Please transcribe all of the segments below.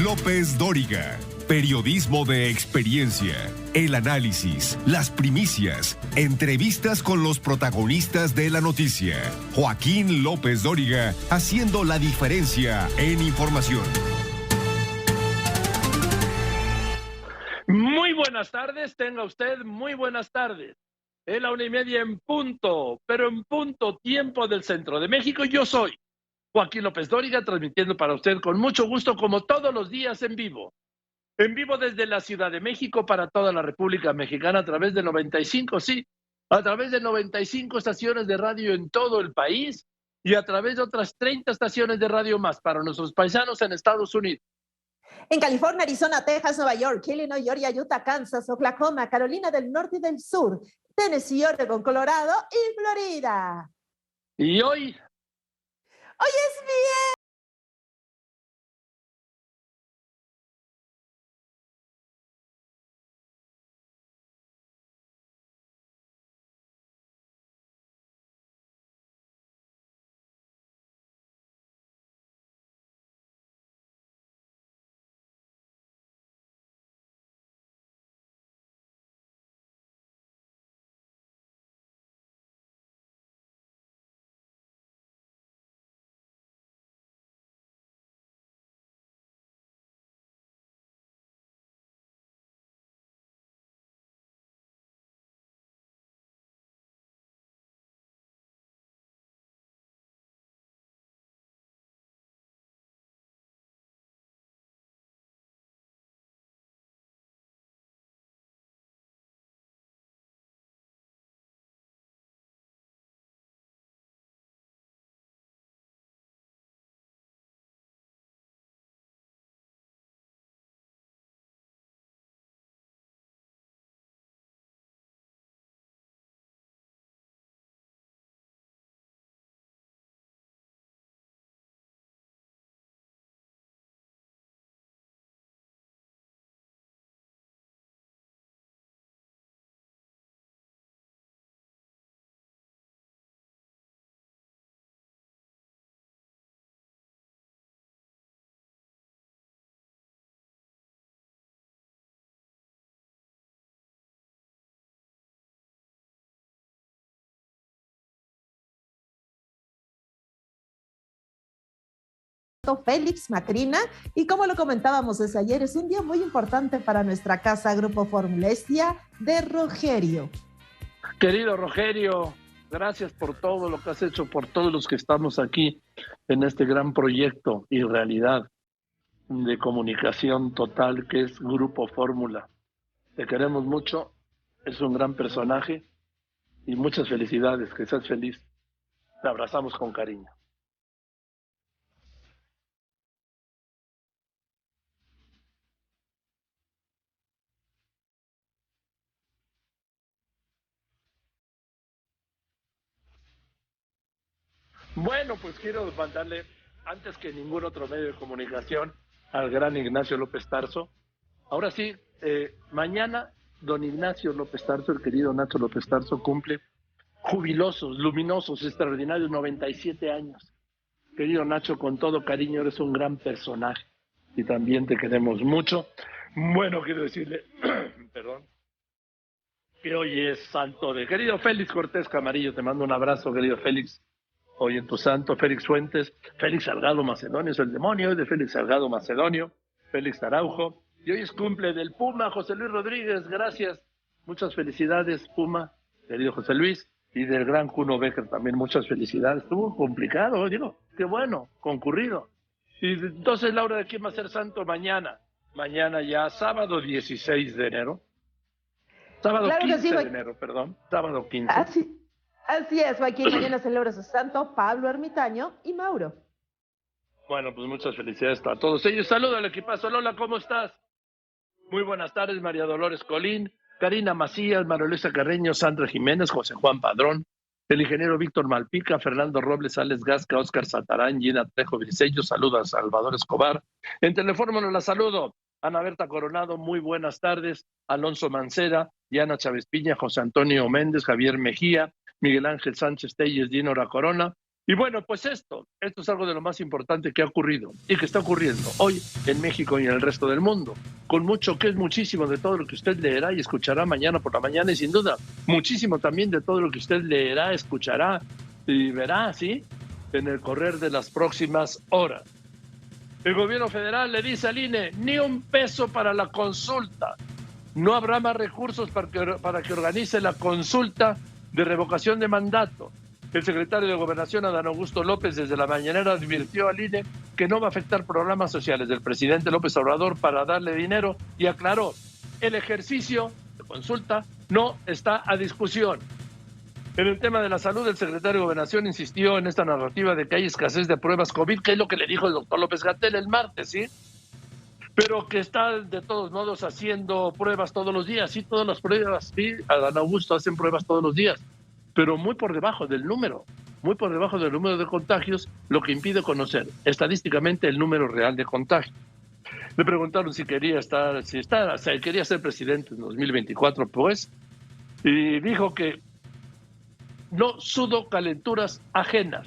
López Dóriga. Periodismo de experiencia, el análisis, las primicias, entrevistas con los protagonistas de la noticia. Joaquín López Dóriga, haciendo la diferencia en información. Muy buenas tardes, tenga usted muy buenas tardes. Es la 1:30 en punto, pero en punto tiempo del centro de México. Yo soy Joaquín López Dóriga, transmitiendo para usted con mucho gusto, como todos los días, en vivo. En vivo desde la Ciudad de México para toda la República Mexicana a través de 95, sí, a través de 95 estaciones de radio en todo el país y a través de otras 30 estaciones de radio más para nuestros paisanos en Estados Unidos. En California, Arizona, Texas, Nueva York, Illinois, Georgia, Utah, Kansas, Oklahoma, Carolina del Norte y del Sur, Tennessee, Oregon, Colorado y Florida. Y hoy es viernes. Félix Macrina, y como lo comentábamos desde ayer, es un día muy importante para nuestra casa Grupo Fórmula, es día de Rogerio. querido Rogerio, gracias por todo lo que has hecho, por todos los que estamos aquí en este gran proyecto y realidad de comunicación total que es Grupo Fórmula. Te queremos mucho, es un gran personaje y muchas felicidades, que seas feliz. Te abrazamos con cariño. Bueno, pues quiero mandarle, antes que ningún otro medio de comunicación, al gran Ignacio López Tarso. Ahora sí, mañana don Ignacio López Tarso, el querido Nacho López Tarso, cumple jubilosos, luminosos, extraordinarios, 97 años. Querido Nacho, con todo cariño, eres un gran personaje y también te queremos mucho. Bueno, quiero decirle, perdón, que hoy es santo de... Querido Félix Cortés Camarillo, te mando un abrazo, querido Félix. Hoy en tu santo, Félix Fuentes, Félix Salgado Macedonio, es el demonio, es de Félix Salgado Macedonio, Félix Araujo. Y hoy es cumple del Puma, José Luis Rodríguez, gracias. Muchas felicidades, Puma, querido José Luis. Y del gran Kuno Becker también, muchas felicidades. Estuvo complicado, digo, qué bueno, concurrido. Y entonces, Laura, ¿de quién va a ser santo mañana? Mañana ya, sábado 16 de enero. Sábado claro 15 sí, de enero, perdón. Sábado 15. Así es, Joaquín, mañana celebra su santo Pablo Ermitaño y Mauro. Bueno, pues muchas felicidades a todos ellos. Saludos al equipazo. Lola, ¿cómo estás? Muy buenas tardes, María Dolores Colín, Karina Macías, María Luisa Carreño, Sandra Jiménez, José Juan Padrón, el ingeniero Víctor Malpica, Fernando Robles, Alex Gasca, Óscar Satarán, Gina Trejo Bricello, saludos a Salvador Escobar. En teléfono la saludo. Ana Berta Coronado, muy buenas tardes. Alonso Mancera, Diana Chávez Piña, José Antonio Méndez, Javier Mejía, Miguel Ángel Sánchez Telles, Dinora Corona, Y bueno, pues esto es algo de lo más importante que ha ocurrido y que está ocurriendo hoy en México y en el resto del mundo, con mucho que es muchísimo de todo lo que usted leerá y escuchará mañana por la mañana y sin duda muchísimo también de todo lo que usted leerá, escuchará y verá, ¿sí?, en el correr de las próximas horas. El gobierno federal le dice al INE, ni un peso para la consulta. No habrá más recursos para que organice la consulta de revocación de mandato. El secretario de Gobernación, Adán Augusto López, desde la mañanera advirtió al INE que no va a afectar programas sociales del presidente López Obrador para darle dinero y aclaró, el ejercicio de consulta no está a discusión. En el tema de la salud, el secretario de Gobernación insistió en esta narrativa de que hay escasez de pruebas COVID, que es lo que le dijo el doctor López-Gatell el martes, ¿sí? Pero que está de todos modos haciendo pruebas todos los días, sí, todas las pruebas, sí, Adán Augusto hacen pruebas todos los días, pero muy por debajo del número de contagios, lo que impide conocer estadísticamente el número real de contagios. Le preguntaron si quería ser presidente en 2024, pues, y dijo que no sudo calenturas ajenas.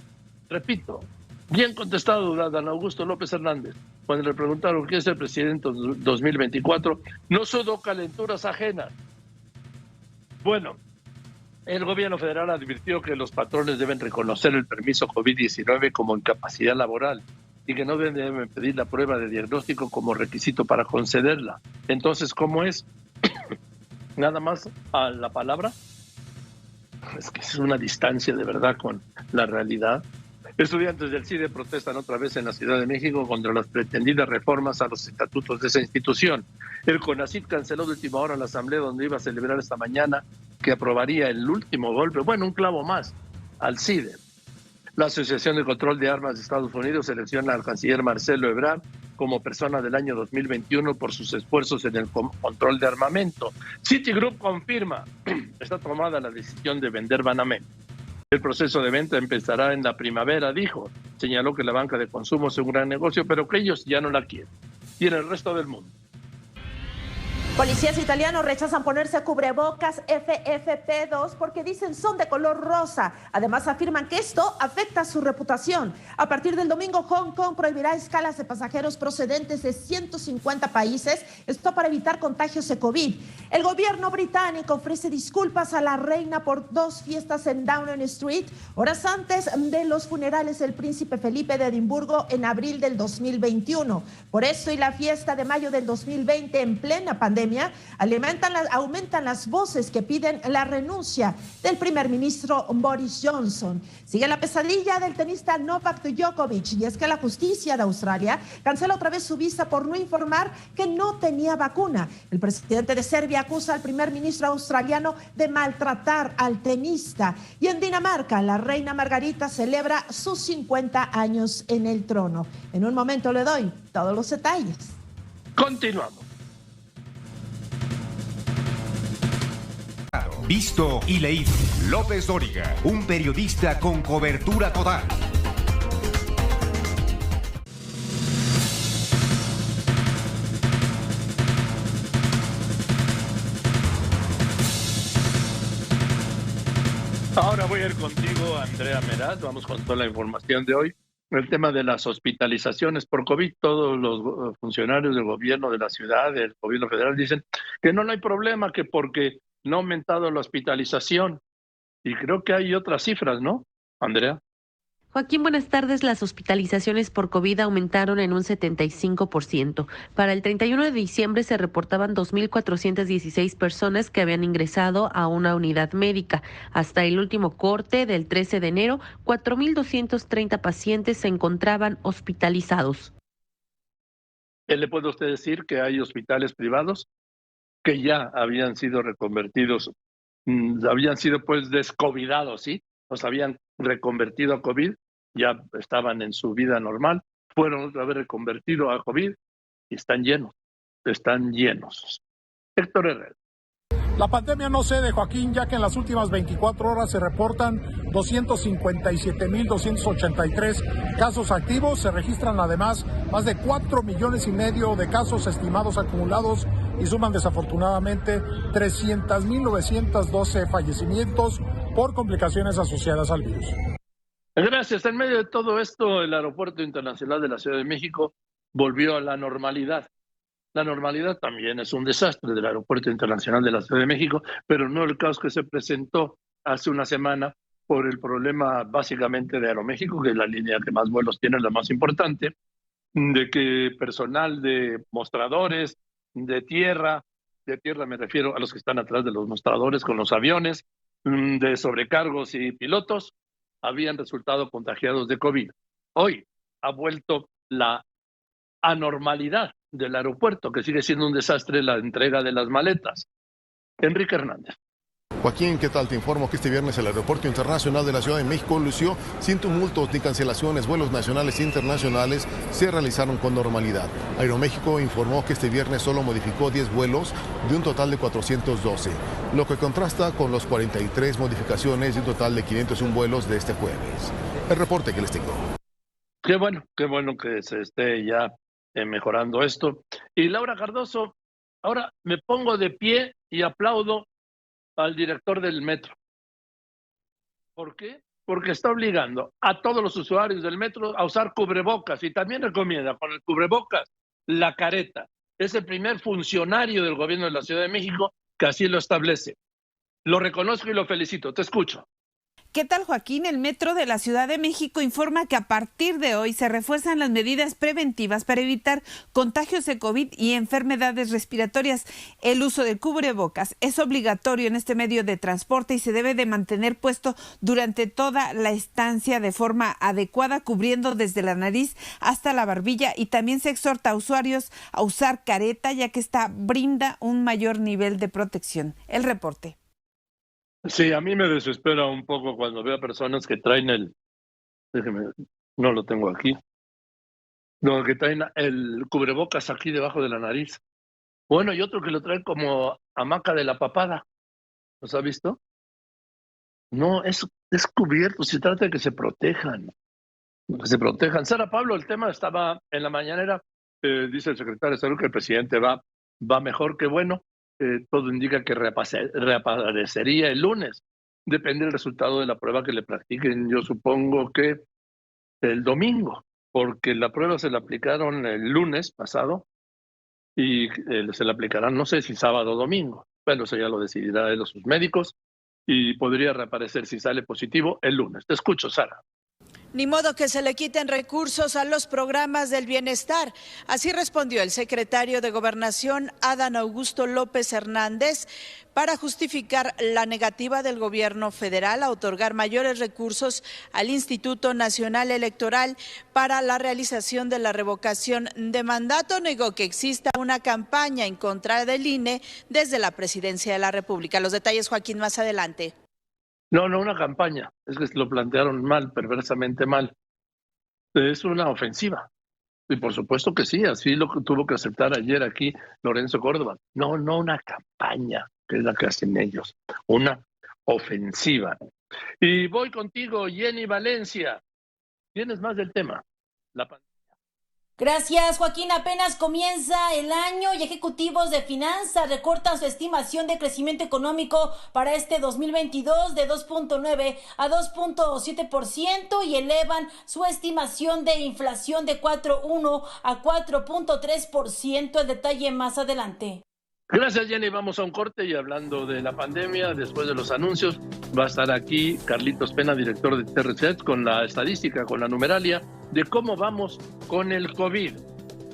Repito, bien contestado Adán Augusto López Hernández. Cuando le preguntaron quién es el presidente en 2024, no sudo calenturas ajenas. Bueno, el gobierno federal advirtió que los patrones deben reconocer el permiso COVID-19 como incapacidad laboral y que no deben pedir la prueba de diagnóstico como requisito para concederla. Entonces, ¿cómo es? Nada más a la palabra. Es que es una distancia de verdad con la realidad. Estudiantes del CIDE protestan otra vez en la Ciudad de México contra las pretendidas reformas a los estatutos de esa institución. El CONACYT canceló de última hora la asamblea donde iba a celebrar esta mañana que aprobaría el último golpe, bueno, un clavo más, al CIDE. La Asociación de Control de Armas de Estados Unidos selecciona al canciller Marcelo Ebrard como persona del año 2021 por sus esfuerzos en el control de armamento. Citigroup confirma, está tomada la decisión de vender Banamex. El proceso de venta empezará en la primavera, dijo. Señaló que la banca de consumo es un gran negocio, pero que ellos ya no la quieren. Y en el resto del mundo. Policías italianos rechazan ponerse cubrebocas FFP2 porque dicen son de color rosa. Además afirman que esto afecta su reputación. A partir del domingo, Hong Kong prohibirá escalas de pasajeros procedentes de 150 países, esto para evitar contagios de COVID. El gobierno británico ofrece disculpas a la reina por 2 fiestas en Downing Street, horas antes de los funerales del príncipe Felipe de Edimburgo en abril del 2021. Por esto y la fiesta de mayo del 2020 en plena pandemia, aumentan las voces que piden la renuncia del primer ministro Boris Johnson. Sigue la pesadilla del tenista Novak Djokovic, y es que la justicia de Australia cancela otra vez su visa por no informar que no tenía vacuna. El presidente de Serbia acusa al primer ministro australiano de maltratar al tenista. Y en Dinamarca, la reina Margarita celebra sus 50 años en el trono. En un momento le doy todos los detalles. Continuamos. Visto y leído. López Dóriga, un periodista con cobertura total. Ahora voy a ir contigo, Andrea Meraz. Vamos con toda la información de hoy. El tema de las hospitalizaciones por COVID. Todos los funcionarios del gobierno de la ciudad, del gobierno federal, dicen que no hay problema, que porque no ha aumentado la hospitalización. Y creo que hay otras cifras, ¿no, Andrea? Joaquín, buenas tardes. Las hospitalizaciones por COVID aumentaron en un 75%. Para el 31 de diciembre se reportaban 2.416 personas que habían ingresado a una unidad médica. Hasta el último corte del 13 de enero, 4.230 pacientes se encontraban hospitalizados. ¿Le puede usted decir que hay hospitales privados que ya habían sido reconvertidos, habían sido pues descovidados, ¿sí? Los habían reconvertido a COVID, ya estaban en su vida normal, fueron otra vez reconvertidos a COVID y están llenos. Héctor Herrera. La pandemia no cede, Joaquín, ya que en las últimas 24 horas se reportan 257.283 casos activos. Se registran además más de 4,5 millones de casos estimados acumulados y suman desafortunadamente 300.912 fallecimientos por complicaciones asociadas al virus. Gracias. En medio de todo esto, el Aeropuerto Internacional de la Ciudad de México volvió a la normalidad. La normalidad también es un desastre del Aeropuerto Internacional de la Ciudad de México, pero no el caos que se presentó hace una semana por el problema básicamente de Aeroméxico, que es la línea que más vuelos tiene, la más importante, de que personal de mostradores, de tierra me refiero a los que están atrás de los mostradores con los aviones, de sobrecargos y pilotos, habían resultado contagiados de COVID. Hoy ha vuelto la anormalidad del aeropuerto, que sigue siendo un desastre la entrega de las maletas. Enrique Hernández. Joaquín, ¿qué tal? Te informo que este viernes el Aeropuerto Internacional de la Ciudad de México lució sin tumultos ni cancelaciones. Vuelos nacionales e internacionales se realizaron con normalidad. Aeroméxico informó que este viernes solo modificó 10 vuelos de un total de 412, lo que contrasta con los 43 modificaciones de un total de 501 vuelos de este jueves. El reporte que les tengo. Qué bueno que se esté ya mejorando esto. Y Laura Cardoso, ahora me pongo de pie y aplaudo al director del metro. ¿Por qué? Porque está obligando a todos los usuarios del metro a usar cubrebocas y también recomienda con el cubrebocas la careta. Es el primer funcionario del gobierno de la Ciudad de México que así lo establece. Lo reconozco y lo felicito. Te escucho. ¿Qué tal, Joaquín? El Metro de la Ciudad de México informa que a partir de hoy se refuerzan las medidas preventivas para evitar contagios de COVID y enfermedades respiratorias. El uso de cubrebocas es obligatorio en este medio de transporte y se debe de mantener puesto durante toda la estancia de forma adecuada, cubriendo desde la nariz hasta la barbilla, y también se exhorta a usuarios a usar careta, ya que esta brinda un mayor nivel de protección. El reporte. Sí, a mí me desespera un poco cuando veo a personas que traen no lo tengo aquí, no, que traen el cubrebocas aquí debajo de la nariz. Bueno, y otro que lo trae como hamaca de la papada. ¿Los ha visto? No, es cubierto, se trata de que se protejan. Que se protejan. Sara Pablo, el tema estaba en la mañanera, dice el secretario de Salud que el presidente va mejor que bueno. Todo indica que reaparecería el lunes. Depende del resultado de la prueba que le practiquen. Yo supongo que el domingo, porque la prueba se la aplicaron el lunes pasado y se la aplicarán, no sé si sábado o domingo. Bueno, eso ya lo decidirá él o sus médicos y podría reaparecer si sale positivo el lunes. Te escucho, Sara. Ni modo que se le quiten recursos a los programas del bienestar. Así respondió el secretario de Gobernación, Adán Augusto López Hernández, para justificar la negativa del gobierno federal a otorgar mayores recursos al Instituto Nacional Electoral para la realización de la revocación de mandato. Negó que exista una campaña en contra del INE desde la Presidencia de la República. Los detalles, Joaquín, más adelante. No, una campaña. Es que lo plantearon mal, perversamente mal. Es una ofensiva. Y por supuesto que sí, así lo que tuvo que aceptar ayer aquí Lorenzo Córdoba. No una campaña, que es la que hacen ellos. Una ofensiva. Y voy contigo, Jenny Valencia. ¿Tienes más del tema? La pandemia. Gracias, Joaquín. Apenas comienza el año y ejecutivos de finanzas recortan su estimación de crecimiento económico para este 2022 de 2.9 a 2.7% y elevan su estimación de inflación de 4.1 a 4.3%. El detalle más adelante. Gracias, Jenny. Vamos a un corte y hablando de la pandemia, después de los anuncios, va a estar aquí Carlitos Pena, director de TRCET, con la estadística, con la numeralia de cómo vamos con el COVID.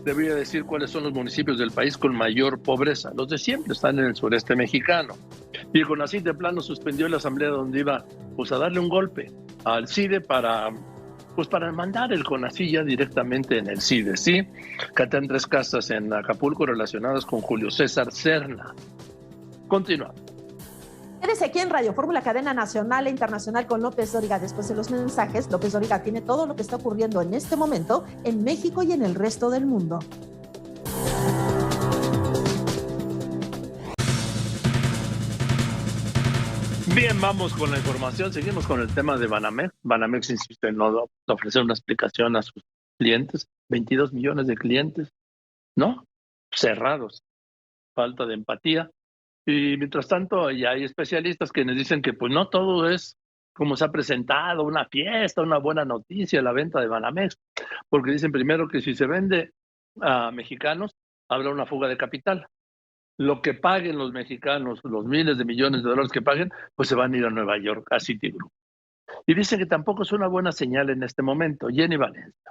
Debería decir cuáles son los municipios del país con mayor pobreza. Los de siempre están en el sureste mexicano. Y el CONACYT de plano suspendió la asamblea donde iba a darle un golpe al CIDE para mandar el CONACYT ya directamente en el CIDE, ¿sí? Catán 3 casas en Acapulco relacionadas con Julio César Serna. Continúa. Quédese aquí en Radio Fórmula, cadena nacional e internacional con López Dóriga. Después de los mensajes, López Dóriga tiene todo lo que está ocurriendo en este momento en México y en el resto del mundo. Bien, vamos con la información. Seguimos con el tema de Banamex. Banamex insiste en no ofrecer una explicación a sus clientes. 22 millones de clientes, ¿no? Cerrados. Falta de empatía. Y mientras tanto, ya hay especialistas que nos dicen que pues no todo es como se ha presentado, una fiesta, una buena noticia, la venta de Banamex, porque dicen primero que si se vende a mexicanos, habrá una fuga de capital. Lo que paguen los mexicanos, los miles de millones de dólares que paguen, pues se van a ir a Nueva York, a Citigroup. Y dicen que tampoco es una buena señal en este momento. Jenny Valencia.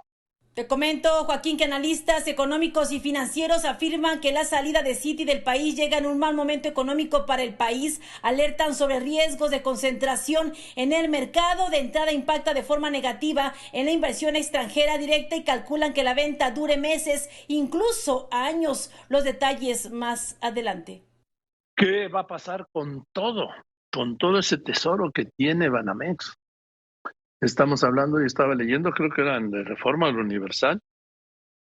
Te comento, Joaquín, que analistas económicos y financieros afirman que la salida de Citi del país llega en un mal momento económico para el país. Alertan sobre riesgos de concentración en el mercado. De entrada impacta de forma negativa en la inversión extranjera directa y calculan que la venta dure meses, incluso años. Los detalles más adelante. ¿Qué va a pasar con todo ese tesoro que tiene Banamex? Estamos hablando y estaba leyendo, creo que eran de Reforma al Universal.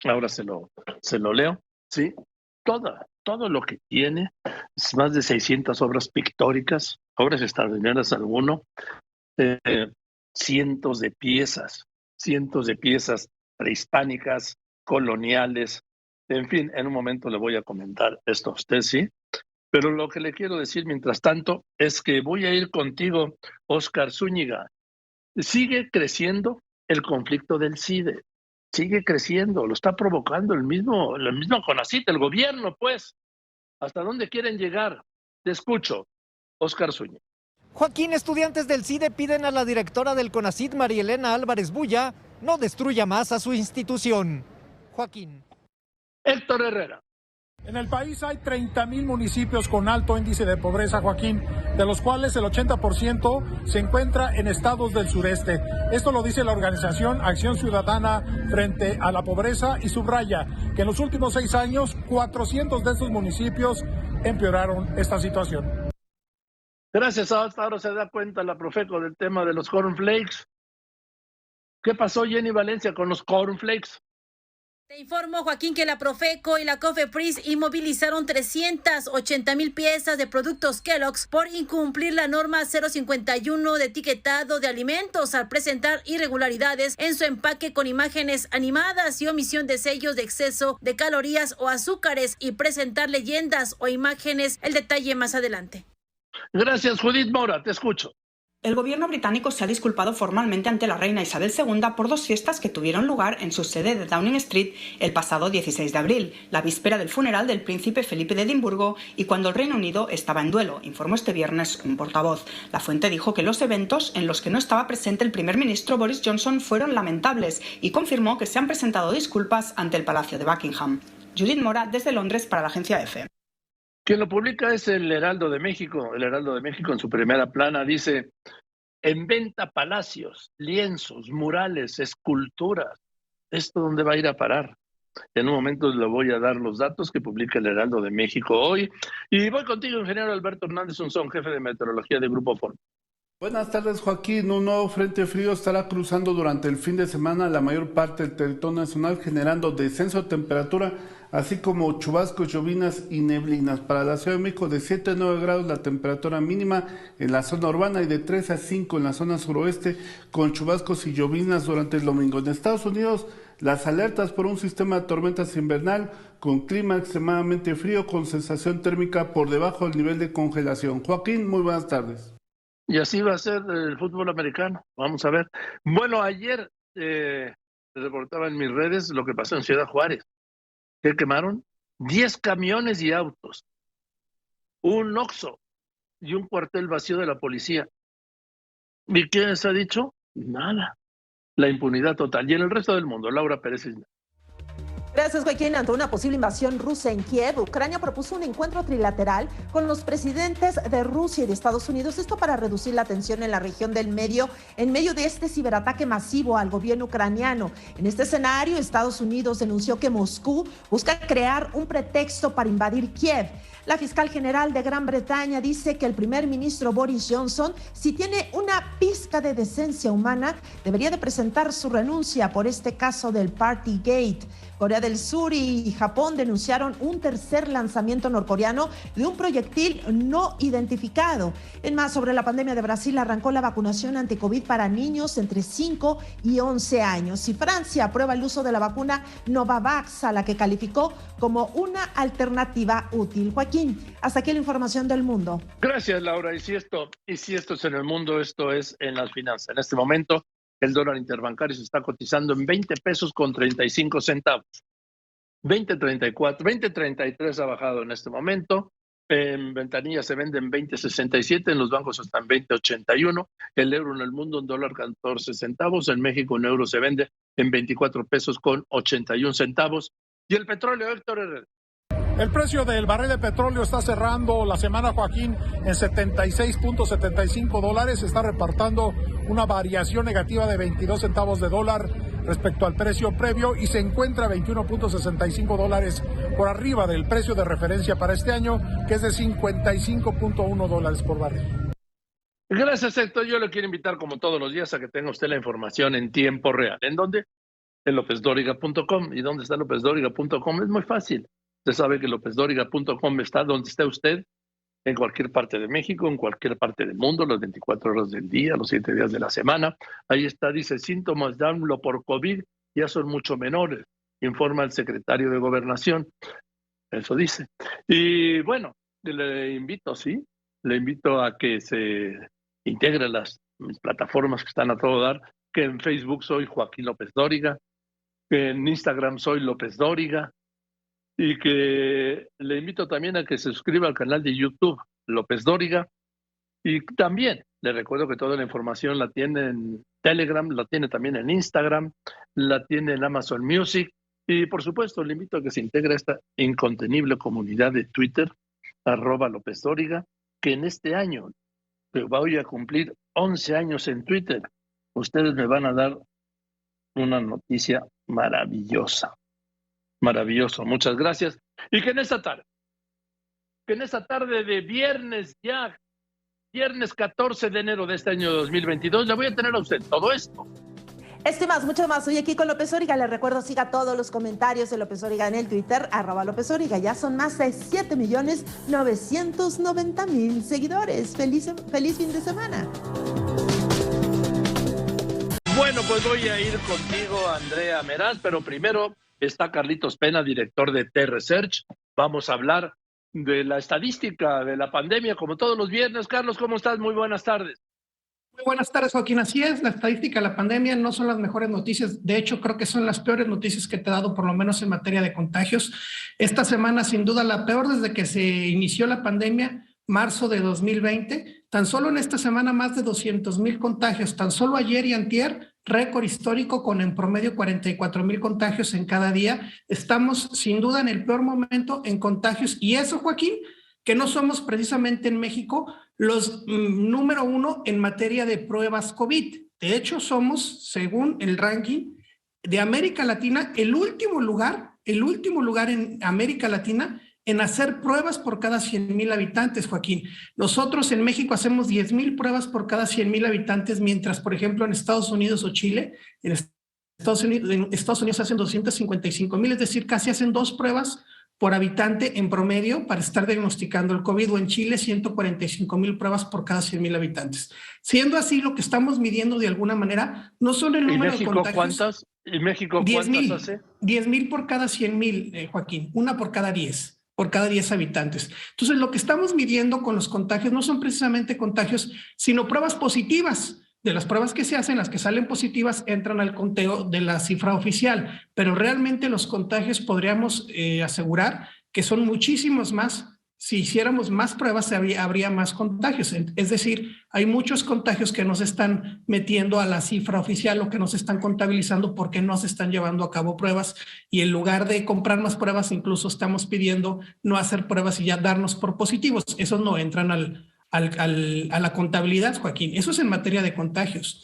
Ahora se lo leo. Sí, todo lo que tiene, es más de 600 obras pictóricas, obras extraordinarias alguno, cientos de piezas prehispánicas, coloniales. En fin, en un momento le voy a comentar esto a usted, sí. Pero lo que le quiero decir mientras tanto es que voy a ir contigo, Óscar Zúñiga. Sigue creciendo el conflicto del CIDE, sigue creciendo, lo está provocando el mismo CONACYT, el gobierno, pues. ¿Hasta dónde quieren llegar? Te escucho, Óscar Zúñiga. Joaquín, estudiantes del CIDE piden a la directora del CONACYT, María Elena Álvarez Bulla, no destruya más a su institución. Joaquín. Héctor Herrera. En el país hay 30,000 municipios con alto índice de pobreza, Joaquín, de los cuales el 80% se encuentra en estados del sureste. Esto lo dice la organización Acción Ciudadana frente a la pobreza y subraya que en los últimos 6 años 400 de estos municipios empeoraron esta situación. Gracias, hasta ahora se da cuenta la Profeco del tema de los cornflakes. ¿Qué pasó, Jenny Valencia, con los cornflakes? Te informo, Joaquín, que la Profeco y la COFEPRIS inmovilizaron 380,000 piezas de productos Kellogg's por incumplir la norma 051 de etiquetado de alimentos al presentar irregularidades en su empaque con imágenes animadas y omisión de sellos de exceso de calorías o azúcares y presentar leyendas o imágenes. El detalle más adelante. Gracias, Judith Mora, te escucho. El gobierno británico se ha disculpado formalmente ante la reina Isabel II por 2 fiestas que tuvieron lugar en su sede de Downing Street el pasado 16 de abril, la víspera del funeral del príncipe Felipe de Edimburgo y cuando el Reino Unido estaba en duelo, informó este viernes un portavoz. La fuente dijo que los eventos en los que no estaba presente el primer ministro Boris Johnson fueron lamentables y confirmó que se han presentado disculpas ante el Palacio de Buckingham. Judith Mora, desde Londres, para la agencia EFE. Quien lo publica es el Heraldo de México. El Heraldo de México en su primera plana dice: en venta palacios, lienzos, murales, esculturas. ¿Esto dónde va a ir a parar? En un momento le voy a dar los datos que publica el Heraldo de México hoy. Y voy contigo, ingeniero Alberto Hernández Unzón, jefe de meteorología de Grupo Forma. Buenas tardes, Joaquín. Un nuevo frente frío estará cruzando durante el fin de semana la mayor parte del territorio nacional, generando descenso de temperatura, así como chubascos, llovinas y neblinas. Para la Ciudad de México, de 7 a 9 grados la temperatura mínima en la zona urbana y de 3 a 5 en la zona suroeste, con chubascos y llovinas durante el domingo. En Estados Unidos, las alertas por un sistema de tormentas invernal con clima extremadamente frío, con sensación térmica por debajo del nivel de congelación. Joaquín, muy buenas tardes. Y así va a ser el fútbol americano. Vamos a ver. Bueno, ayer reportaba en mis redes lo que pasó en Ciudad Juárez. Que quemaron 10 camiones y autos, un Oxxo y un cuartel vacío de la policía. ¿Y qué se ha dicho? Nada. La impunidad total. Y en el resto del mundo, Laura Pérez Isla. Gracias, Joaquín. Ante una posible invasión rusa en Kiev, Ucrania propuso un encuentro trilateral con los presidentes de Rusia y de Estados Unidos, esto para reducir la tensión en la región del medio, en medio de este ciberataque masivo al gobierno ucraniano. En este escenario, Estados Unidos denunció que Moscú busca crear un pretexto para invadir Kiev. La fiscal general de Gran Bretaña dice que el primer ministro Boris Johnson, si tiene una pizca de decencia humana, debería de presentar su renuncia por este caso del Partygate. Corea del Sur y Japón denunciaron un tercer lanzamiento norcoreano de un proyectil no identificado. En más, sobre la pandemia de Brasil, arrancó la vacunación anti-COVID para niños entre 5 y 11 años. Y Francia aprueba el uso de la vacuna Novavax, a la que calificó como una alternativa útil. Joaquín, hasta aquí la información del mundo. Gracias, Laura. Y si esto es en el mundo, esto es en las finanzas. En este momento, el dólar interbancario se está cotizando en 20 pesos con 35 centavos. 20.34, 20.33 ha bajado en este momento. En ventanilla se vende en 20.67, en los bancos hasta en 20.81. El euro en el mundo, un dólar 14 centavos. En México, un euro se vende en 24 pesos con 81 centavos. Y el petróleo, Héctor Herrera. El precio del barril de petróleo está cerrando la semana, Joaquín, en $76.75. Está reportando una variación negativa de 22 centavos de dólar respecto al precio previo y se encuentra a $21.65 por arriba del precio de referencia para este año, que es de $55.1 por barril. Gracias, Héctor. Yo le quiero invitar, como todos los días, a que tenga usted la información en tiempo real. ¿En dónde? En lopezdoriga.com. ¿Y dónde está lopezdoriga.com? Es muy fácil. Usted sabe que lopezdoriga.com está donde esté usted, en cualquier parte de México, en cualquier parte del mundo, las 24 horas del día, los 7 días de la semana. Ahí está, dice, síntomas de AMLO por COVID ya son mucho menores, informa el secretario de Gobernación. Eso dice. Y bueno, le invito a que se integre a las plataformas que están a todo dar, que en Facebook soy Joaquín López Dóriga, que en Instagram soy López Dóriga, y que le invito también a que se suscriba al canal de YouTube López Dóriga. Y también le recuerdo que toda la información la tiene en Telegram, la tiene también en Instagram, la tiene en Amazon Music. Y por supuesto le invito a que se integre a esta incontenible comunidad de Twitter, @López Dóriga, que en este año, que voy a cumplir 11 años en Twitter, ustedes me van a dar una noticia maravillosa. Maravilloso, muchas gracias. Y que en esta tarde de viernes 14 de enero de este año 2022, le voy a tener a usted todo esto. Esto y más, mucho más. Hoy aquí con López Dóriga. Les recuerdo, siga todos los comentarios de López Dóriga en el Twitter, @López Dóriga. Ya son más de 7.990.000 seguidores. Feliz fin de semana. Bueno, pues voy a ir contigo, Andrea Meraz, pero primero está Carlitos Pena, director de T-Research. Vamos a hablar de la estadística de la pandemia, como todos los viernes. Carlos, ¿cómo estás? Muy buenas tardes. Muy buenas tardes, Joaquín. Así es, la estadística de la pandemia no son las mejores noticias. De hecho, creo que son las peores noticias que te he dado, por lo menos en materia de contagios. Esta semana, sin duda, la peor desde que se inició la pandemia, marzo de 2020. Tan solo en esta semana, más de 200,000 contagios. Tan solo ayer y antier, récord histórico con en promedio 44,000 contagios en cada día. Estamos sin duda en el peor momento en contagios. Y eso, Joaquín, que no somos precisamente en México los número uno en materia de pruebas COVID. De hecho, somos, según el ranking de América Latina, el último lugar en América Latina en hacer pruebas por cada 100,000 habitantes, Joaquín. Nosotros en México hacemos 10,000 pruebas por cada 100,000 habitantes, mientras, por ejemplo, en Estados Unidos o Chile, en Estados Unidos hacen 255,000, es decir, casi hacen 2 pruebas por habitante en promedio para estar diagnosticando el COVID, o en Chile 145,000 pruebas por cada 100,000 habitantes. Siendo así, lo que estamos midiendo de alguna manera no son el número de contagios. ¿Cuántas? ¿Y México cuántas hace? 10,000 por cada 100,000, Joaquín, una por cada 10 habitantes. Entonces, lo que estamos midiendo con los contagios no son precisamente contagios, sino pruebas positivas. De las pruebas que se hacen, las que salen positivas entran al conteo de la cifra oficial, pero realmente los contagios podríamos asegurar que son muchísimos más. Si hiciéramos más pruebas, habría más contagios. Es decir, hay muchos contagios que no se están metiendo a la cifra oficial o que no se están contabilizando porque no se están llevando a cabo pruebas, y en lugar de comprar más pruebas, incluso estamos pidiendo no hacer pruebas y ya darnos por positivos. Esos no entran a la contabilidad, Joaquín. Eso es en materia de contagios.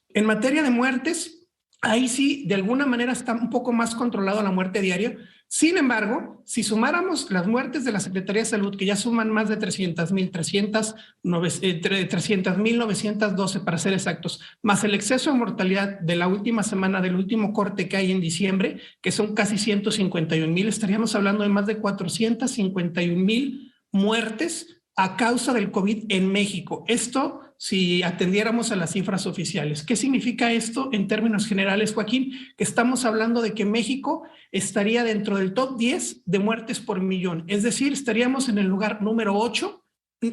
En materia de muertes, ahí sí, de alguna manera está un poco más controlado la muerte diaria. Sin embargo, si sumáramos las muertes de la Secretaría de Salud, que ya suman más de 300,912 para ser exactos, más el exceso de mortalidad de la última semana, del último corte que hay en diciembre, que son casi 151,000, estaríamos hablando de más de 451,000 muertes a causa del COVID en México. Esto si atendiéramos a las cifras oficiales. ¿Qué significa esto en términos generales, Joaquín? Que estamos hablando de que México estaría dentro del top 10 de muertes por millón. Es decir, estaríamos en el lugar número 8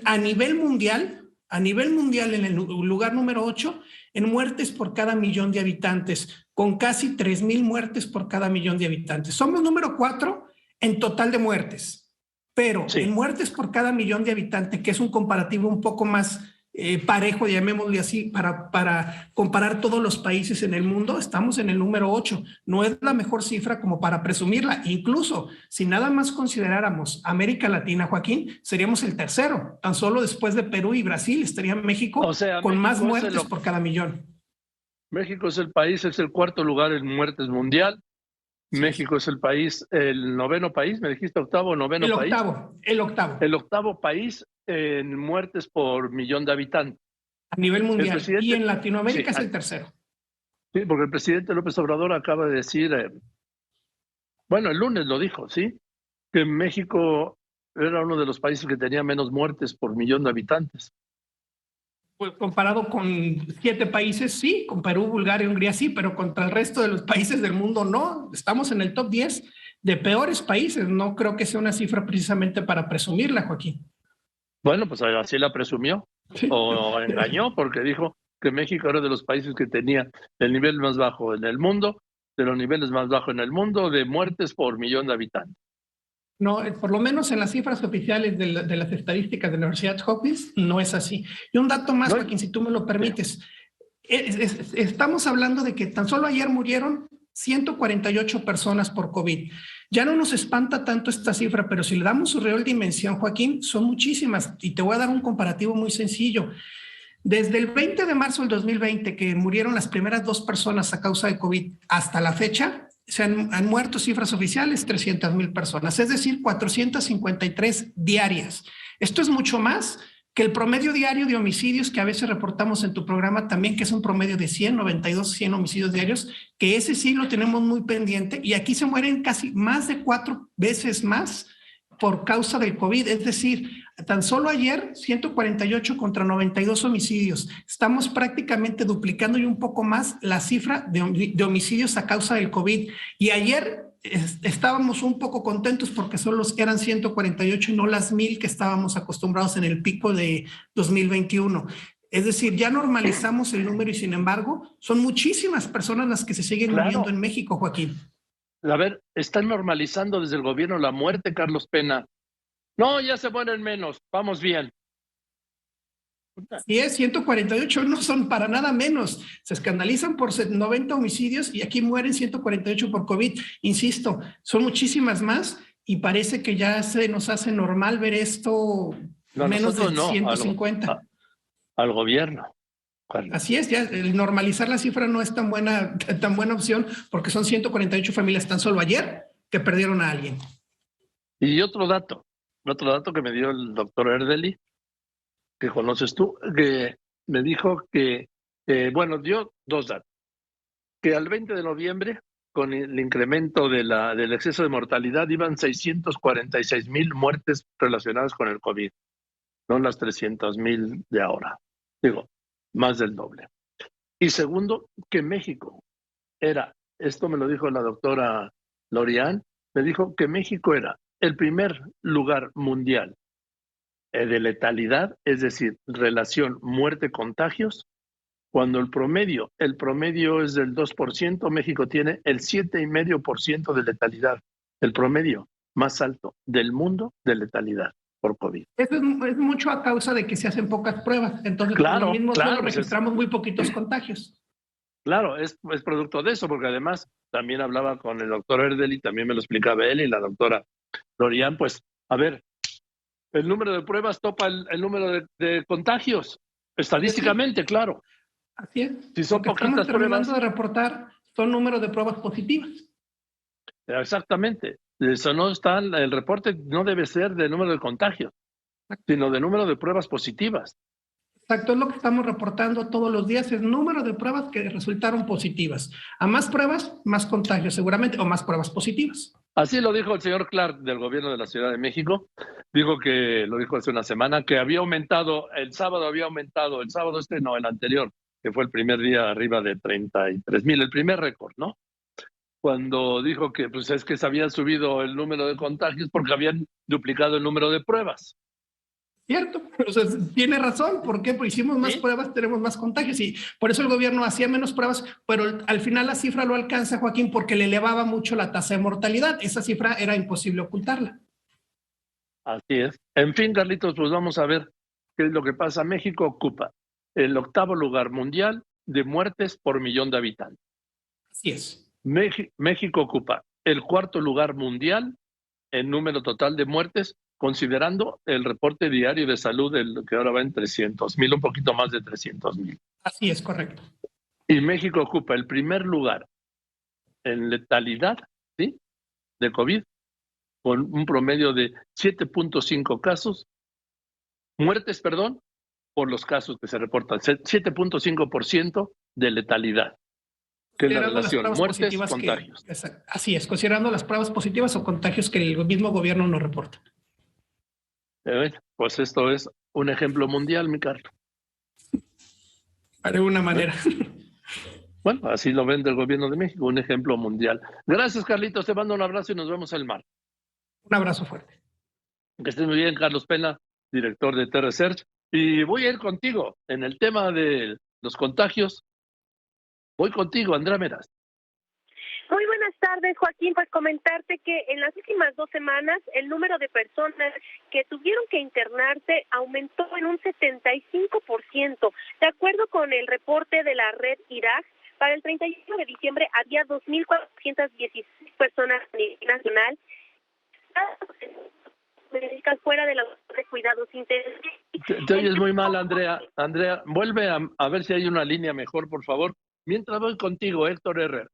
a nivel mundial en el lugar número 8 en muertes por cada millón de habitantes, con casi 3,000 muertes por cada millón de habitantes. Somos número 4 en total de muertes. Pero en muertes por cada millón de habitantes, que es un comparativo un poco más parejo, llamémosle así, para comparar todos los países en el mundo, estamos en el número 8. No es la mejor cifra como para presumirla. Incluso, si nada más consideráramos América Latina, Joaquín, seríamos el tercero. Tan solo después de Perú y Brasil estaría México con México más muertes por cada millón. México es el país, es el cuarto lugar en muertes mundial. México es el país, el noveno país, me dijiste octavo, noveno país. El octavo. El octavo país en muertes por millón de habitantes. A nivel mundial. Y en Latinoamérica es el tercero. Sí, porque el presidente López Obrador acaba de decir, bueno, el lunes lo dijo, ¿sí? Que México era uno de los países que tenía menos muertes por millón de habitantes. Pues comparado con 7 países, sí, con Perú, Bulgaria, Hungría, sí, pero contra el resto de los países del mundo, no. Estamos en el top 10 de peores países. No creo que sea una cifra precisamente para presumirla, Joaquín. Bueno, pues así la presumió, sí. O engañó, porque dijo que México era de los países que tenía el nivel más bajo en el mundo, de los niveles más bajos en el mundo de muertes por millón de habitantes. No, por lo menos en las cifras oficiales de las estadísticas de la Universidad Hopkins no es así. Y un dato más, Joaquín, si tú me lo permites. Estamos hablando de que tan solo ayer murieron 148 personas por COVID. Ya no nos espanta tanto esta cifra, pero si le damos su real dimensión, Joaquín, son muchísimas. Y te voy a dar un comparativo muy sencillo. Desde el 20 de marzo del 2020, que murieron las primeras 2 personas a causa de COVID, hasta la fecha, se han muerto, cifras oficiales, 300,000 personas, es decir, 453 diarias. Esto es mucho más que el promedio diario de homicidios que a veces reportamos en tu programa también, que es un promedio de 100 homicidios diarios, que ese sí lo tenemos muy pendiente, y aquí se mueren casi más de 4 veces más por causa del COVID, es decir, tan solo ayer 148 contra 92 homicidios. Estamos prácticamente duplicando y un poco más la cifra de homicidios a causa del COVID. Y ayer estábamos un poco contentos porque solo eran 148 y no las 1,000 que estábamos acostumbrados en el pico de 2021. Es decir, ya normalizamos el número y sin embargo son muchísimas personas las que se siguen muriendo en México, Joaquín. A ver, están normalizando desde el gobierno la muerte, Carlos Pena. No, ya se mueren menos, vamos bien. Sí, 148 no son para nada menos. Se escandalizan por 90 homicidios y aquí mueren 148 por COVID. Insisto, son muchísimas más y parece que ya se nos hace normal ver esto menos de 150. Al gobierno. Así es, ya el normalizar la cifra no es tan buena opción porque son 148 familias tan solo ayer que perdieron a alguien. Y otro dato que me dio el doctor Erdely, que conoces tú, que me dijo que, dio 2 datos, que al 20 de noviembre, con el incremento del exceso de mortalidad, iban 646,000 muertes relacionadas con el COVID, no las 300,000 de ahora. Digo, más del doble. Y segundo, que México era, esto me lo dijo la doctora Lorian, me dijo que México era el primer lugar mundial de letalidad, es decir, relación muerte-contagios, cuando el promedio es del 2%, México tiene el 7,5% de letalidad, el promedio más alto del mundo de letalidad por COVID. Eso es mucho a causa de que se hacen pocas pruebas, entonces por lo mismo solo registramos muy poquitos contagios. Claro, es producto de eso, porque además también hablaba con el doctor Erdely, también me lo explicaba él y la doctora Lorian, pues, a ver, el número de pruebas topa el número de contagios, estadísticamente, claro. Así es. Si son poquitas estamos terminando pruebas, de reportar son números de pruebas positivas. Exactamente. Eso no está, el reporte no debe ser de número de contagios, sino de número de pruebas positivas. Exacto, es lo que estamos reportando todos los días, es número de pruebas que resultaron positivas. A más pruebas, más contagios seguramente, o más pruebas positivas. Así lo dijo el señor Clark del gobierno de la Ciudad de México. Lo dijo hace una semana, que había aumentado, el sábado el anterior, que fue el primer día arriba de 33,000, el primer récord, ¿no? Cuando dijo que pues es que se había subido el número de contagios porque habían duplicado el número de pruebas. Cierto, o sea, tiene razón. ¿Por qué? Porque hicimos más pruebas, tenemos más contagios y por eso el gobierno hacía menos pruebas, pero al final la cifra lo alcanza, Joaquín, porque le elevaba mucho la tasa de mortalidad. Esa cifra era imposible ocultarla. Así es. En fin, Carlitos, pues vamos a ver qué es lo que pasa. México ocupa el 8º lugar mundial de muertes por millón de habitantes. Así es. México ocupa el 4º lugar mundial en número total de muertes, considerando el reporte diario de salud, que ahora va en 300,000, un poquito más de 300,000. Así es, correcto. Y México ocupa el primer lugar en letalidad, ¿sí?, de COVID, con un promedio de 7.5 muertes, por los casos que se reportan, 7.5% de letalidad, que es la relación muertes-contagios. Así es, considerando las pruebas positivas o contagios que el mismo gobierno nos reporta. Pues esto es un ejemplo mundial, mi Carlos. De alguna manera. Bueno, así lo ven del gobierno de México, un ejemplo mundial. Gracias, Carlitos, te mando un abrazo y nos vemos el martes. Un abrazo fuerte. Que estés muy bien, Carlos Pena, director de T-Research. Y voy a ir contigo en el tema de los contagios. Voy contigo, Andrea Meras. Muy buenas tardes, Joaquín. Pues comentarte que en las últimas 2 semanas el número de personas que tuvieron que internarse aumentó en un 75%. De acuerdo con el reporte de la red IRAG, para el 31 de diciembre había 2.416 personas a nivel nacional fuera de los cuidados intensivos. Te oyes muy mal, Andrea. Andrea, vuelve a ver si hay una línea mejor, por favor. Mientras voy contigo, Héctor Herrera.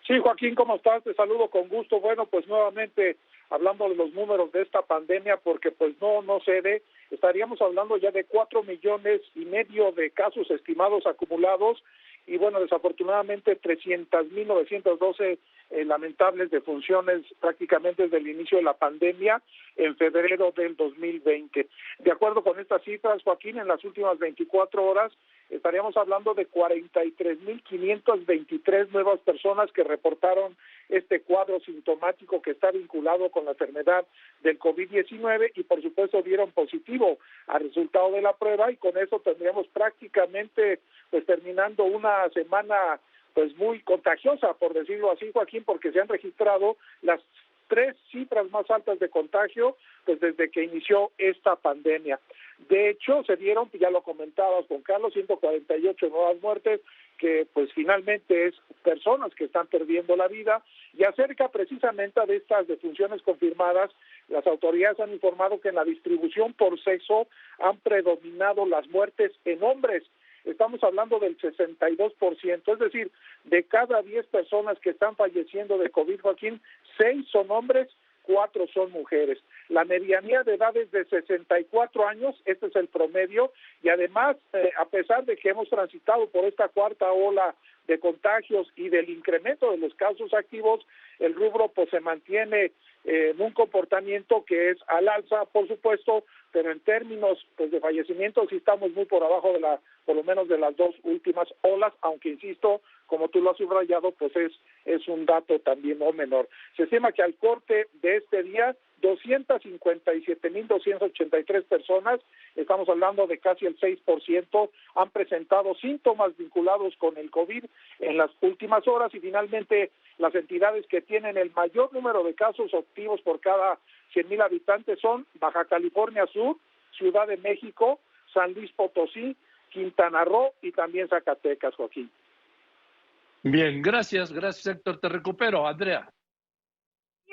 Sí, Joaquín, ¿cómo estás? Te saludo con gusto. Bueno, pues nuevamente hablando de los números de esta pandemia, porque pues no cede, estaríamos hablando ya de 4,5 millones de casos estimados acumulados y bueno, desafortunadamente 300,912 lamentables defunciones prácticamente desde el inicio de la pandemia en febrero del 2020. De acuerdo con estas cifras, Joaquín, en las últimas 24 horas estaríamos hablando de 43,523 nuevas personas que reportaron este cuadro sintomático que está vinculado con la enfermedad del COVID-19 y por supuesto dieron positivo al resultado de la prueba y con eso tendríamos prácticamente pues terminando una semana pues muy contagiosa, por decirlo así, Joaquín, porque se han registrado las 3 cifras más altas de contagio pues desde que inició esta pandemia. De hecho, se dieron, ya lo comentabas con Carlos, 148 nuevas muertes, que pues finalmente es personas que están perdiendo la vida, y acerca precisamente de estas defunciones confirmadas, las autoridades han informado que en la distribución por sexo han predominado las muertes en hombres. Estamos hablando del 62%, es decir, de cada 10 personas que están falleciendo de COVID, Joaquín, 6 son hombres, 4 son mujeres. La medianía de edad es de 64 años, este es el promedio, y además, a pesar de que hemos transitado por esta 4ª ola de contagios y del incremento de los casos activos, el rubro pues se mantiene en un comportamiento que es al alza, por supuesto, pero en términos pues de fallecimientos sí estamos muy por abajo de por lo menos de las 2 últimas olas, aunque insisto, como tú lo has subrayado, pues es un dato también no menor. Se estima que al corte de este día 257,283 personas, estamos hablando de casi el 6%, han presentado síntomas vinculados con el COVID en las últimas horas y finalmente las entidades que tienen el mayor número de casos activos por cada 100,000 habitantes son Baja California Sur, Ciudad de México, San Luis Potosí, Quintana Roo y también Zacatecas, Joaquín. Bien, gracias Héctor, te recupero, Andrea.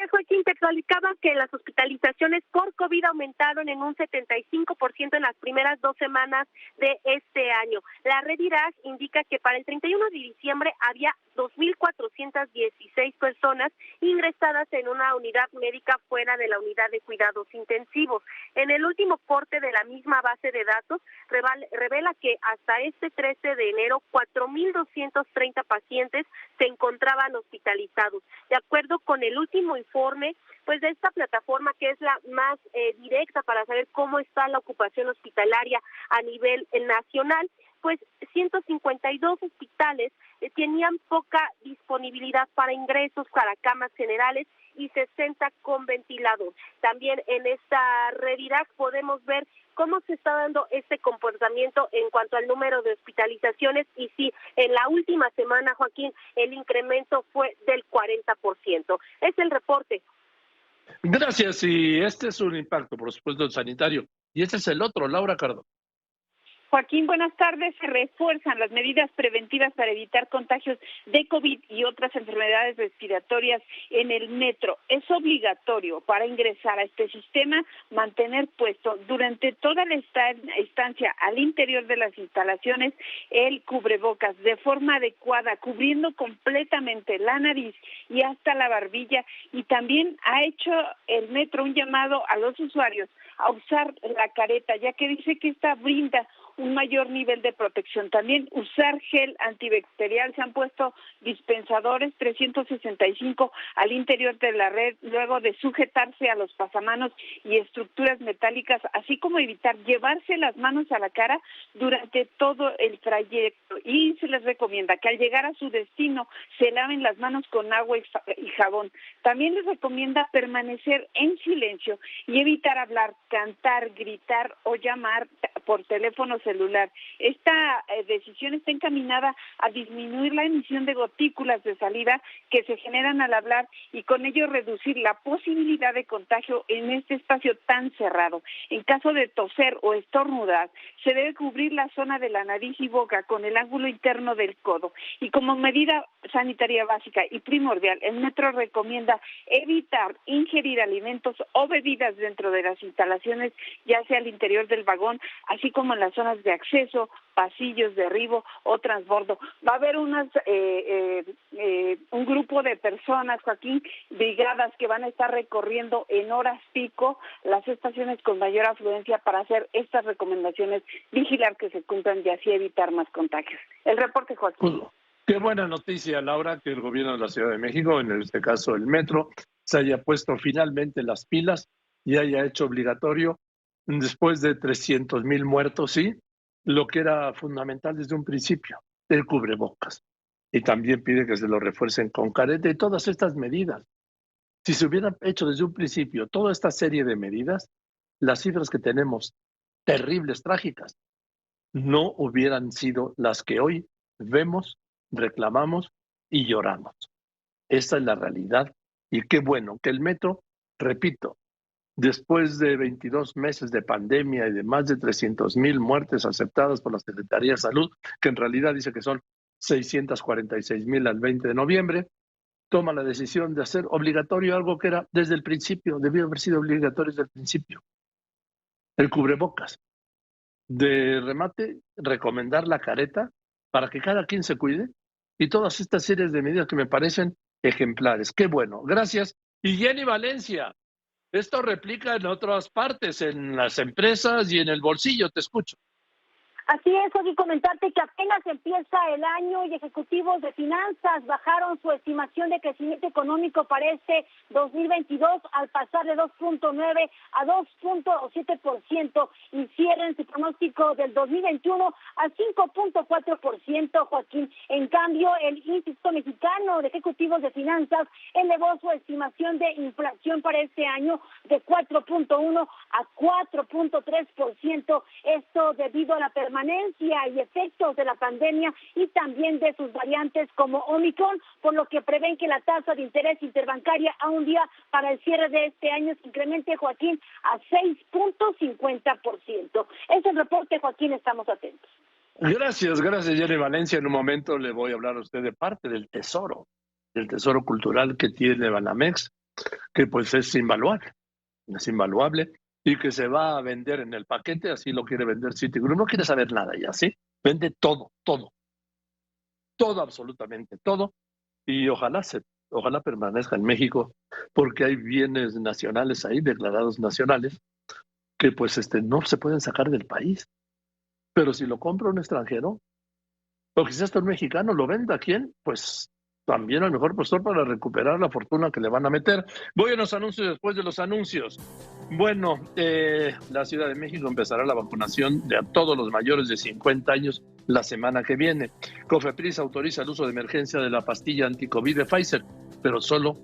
Joaquín, te explicaba que las hospitalizaciones por COVID aumentaron en un 75% en las primeras 2 semanas de este año. La red IRAG indica que para el 31 de diciembre había 2.416 personas ingresadas en una unidad médica fuera de la unidad de cuidados intensivos. En el último corte de la misma base de datos revela que hasta este 13 de enero 4.230 pacientes se encontraban hospitalizados. De acuerdo con el último informe pues de esta plataforma, que es la más directa para saber cómo está la ocupación hospitalaria a nivel nacional, pues 152 hospitales tenían poca disponibilidad para ingresos, para camas generales, y 60 con ventilador. También en esta red IRAG podemos ver cómo se está dando este comportamiento en cuanto al número de hospitalizaciones, y sí, en la última semana, Joaquín, el incremento fue del 40%. Es el reporte. Gracias, y este es un impacto, por supuesto, sanitario. Y este es el otro, Laura Cardón. Joaquín, buenas tardes. Se refuerzan las medidas preventivas para evitar contagios de COVID y otras enfermedades respiratorias en el metro. Es obligatorio para ingresar a este sistema mantener puesto durante toda la estancia al interior de las instalaciones el cubrebocas de forma adecuada, cubriendo completamente la nariz y hasta la barbilla. Y también ha hecho el metro un llamado a los usuarios a usar la careta, ya que dice que esta brinda un mayor nivel de protección. También usar gel antibacterial. Se han puesto dispensadores 365 al interior de la red, luego de sujetarse a los pasamanos y estructuras metálicas, así como evitar llevarse las manos a la cara durante todo el trayecto. Y se les recomienda que al llegar a su destino se laven las manos con agua y jabón. También les recomienda permanecer en silencio y evitar hablar, cantar, gritar o llamar por teléfono celular. Esta decisión está encaminada a disminuir la emisión de gotículas de saliva que se generan al hablar y con ello reducir la posibilidad de contagio en este espacio tan cerrado. En caso de toser o estornudar, se debe cubrir la zona de la nariz y boca con el ángulo interno del codo. Y como medida sanitaria básica y primordial, el metro recomienda evitar ingerir alimentos o bebidas dentro de las instalaciones, ya sea al interior del vagón, así como en las zonas de acceso, pasillos, derribo o transbordo. Va a haber un grupo de personas, Joaquín, brigadas que van a estar recorriendo en horas pico las estaciones con mayor afluencia para hacer estas recomendaciones, vigilar que se cumplan y así evitar más contagios. El reporte, Joaquín. Qué buena noticia, Laura, que el gobierno de la Ciudad de México, en este caso el metro, se haya puesto finalmente las pilas y haya hecho obligatorio, después de 300,000 muertos, sí, lo que era fundamental desde un principio, el cubrebocas. Y también pide que se lo refuercen con careta y todas estas medidas. Si se hubieran hecho desde un principio toda esta serie de medidas, las cifras que tenemos, terribles, trágicas, no hubieran sido las que hoy vemos, reclamamos y lloramos. Esa es la realidad. Y qué bueno que el metro, repito, después de 22 meses de pandemia y de más de 300,000 muertes aceptadas por la Secretaría de Salud, que en realidad dice que son 646,000 al 20 de noviembre, toma la decisión de hacer obligatorio algo que era desde el principio, debió haber sido obligatorio desde el principio. El cubrebocas. De remate, recomendar la careta para que cada quien se cuide y todas estas series de medidas que me parecen ejemplares. Qué bueno. Gracias. Y Jenny Valencia. Esto replica en otras partes, en las empresas y en el bolsillo. Te escucho. Así es, Joaquín, comentarte que apenas empieza el año y ejecutivos de finanzas bajaron su estimación de crecimiento económico para este 2022 al pasar de 2.9 a 2.7% y cierren su pronóstico del 2021 al 5.4%, Joaquín. En cambio, el Instituto Mexicano de Ejecutivos de Finanzas elevó su estimación de inflación para este año de 4.1 a 4.3%, esto debido a la permanencia y efectos de la pandemia y también de sus variantes como Omicron, por lo que prevén que la tasa de interés interbancaria a un día para el cierre de este año se incremente, Joaquín, a 6.50%. Es el reporte, Joaquín, estamos atentos. Gracias, Jenny Valencia. En un momento le voy a hablar a usted de parte del tesoro cultural que tiene Banamex que pues es invaluable y que se va a vender en el paquete, así lo quiere vender Citigroup. No quiere saber nada ya, ¿sí? Vende todo, absolutamente todo, y ojalá permanezca en México, porque hay bienes nacionales ahí, declarados nacionales, que pues no se pueden sacar del país. Pero si lo compra un extranjero, o quizás hasta un mexicano, lo venda, ¿a quién? Pues también al mejor postor para recuperar la fortuna que le van a meter. Voy a los anuncios después de los anuncios. Bueno, la Ciudad de México empezará la vacunación de a todos los mayores de 50 años la semana que viene. COFEPRIS autoriza el uso de emergencia de la pastilla anticovid de Pfizer, pero solo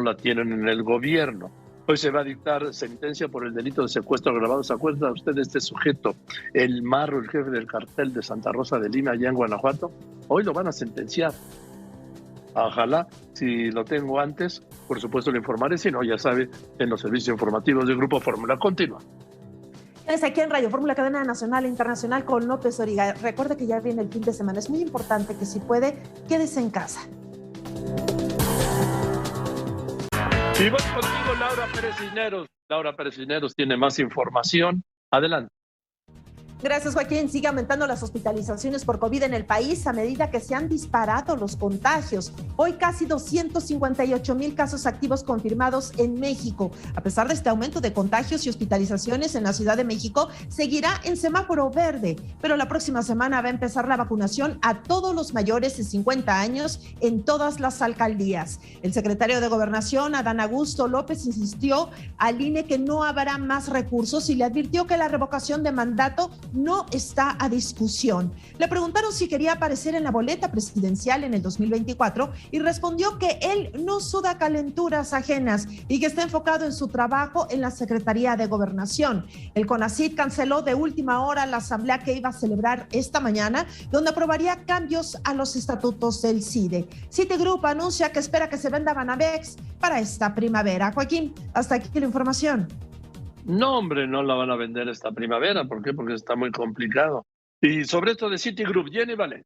la tienen en el gobierno. Hoy se va a dictar sentencia por el delito de secuestro agravado. ¿Se acuerda usted de este sujeto, el Marro, el jefe del cartel de Santa Rosa de Lima, allá en Guanajuato? Hoy lo van a sentenciar. Ojalá, si lo tengo antes, por supuesto le informaré, si no, ya sabe, en los servicios informativos del Grupo Fórmula. Continúa. Es aquí en Radio Fórmula, cadena nacional e internacional con López Dóriga. Recuerde que ya viene el fin de semana. Es muy importante que si puede, quédese en casa. Y voy contigo, Laura Pérez Cisneros. Laura Pérez Cisneros tiene más información. Adelante. Gracias, Joaquín. Sigue aumentando las hospitalizaciones por COVID en el país a medida que se han disparado los contagios. Hoy casi 258,000 casos activos confirmados en México. A pesar de este aumento de contagios y hospitalizaciones en la Ciudad de México, seguirá en semáforo verde, pero la próxima semana va a empezar la vacunación a todos los mayores de 50 años en todas las alcaldías. El secretario de Gobernación, Adán Augusto López, insistió al INE que no habrá más recursos y le advirtió que la revocación de mandato no está a discusión. Le preguntaron si quería aparecer en la boleta presidencial en el 2024 y respondió que él no suda calenturas ajenas y que está enfocado en su trabajo en la Secretaría de Gobernación. El CONACYT canceló de última hora la asamblea que iba a celebrar esta mañana, donde aprobaría cambios a los estatutos del CIDE. Citigroup anuncia que espera que se venda Banamex para esta primavera. Joaquín, hasta aquí la información. No, hombre, no la van a vender esta primavera. ¿Por qué? Porque está muy complicado. Y sobre esto de Citigroup, Jenny Vale.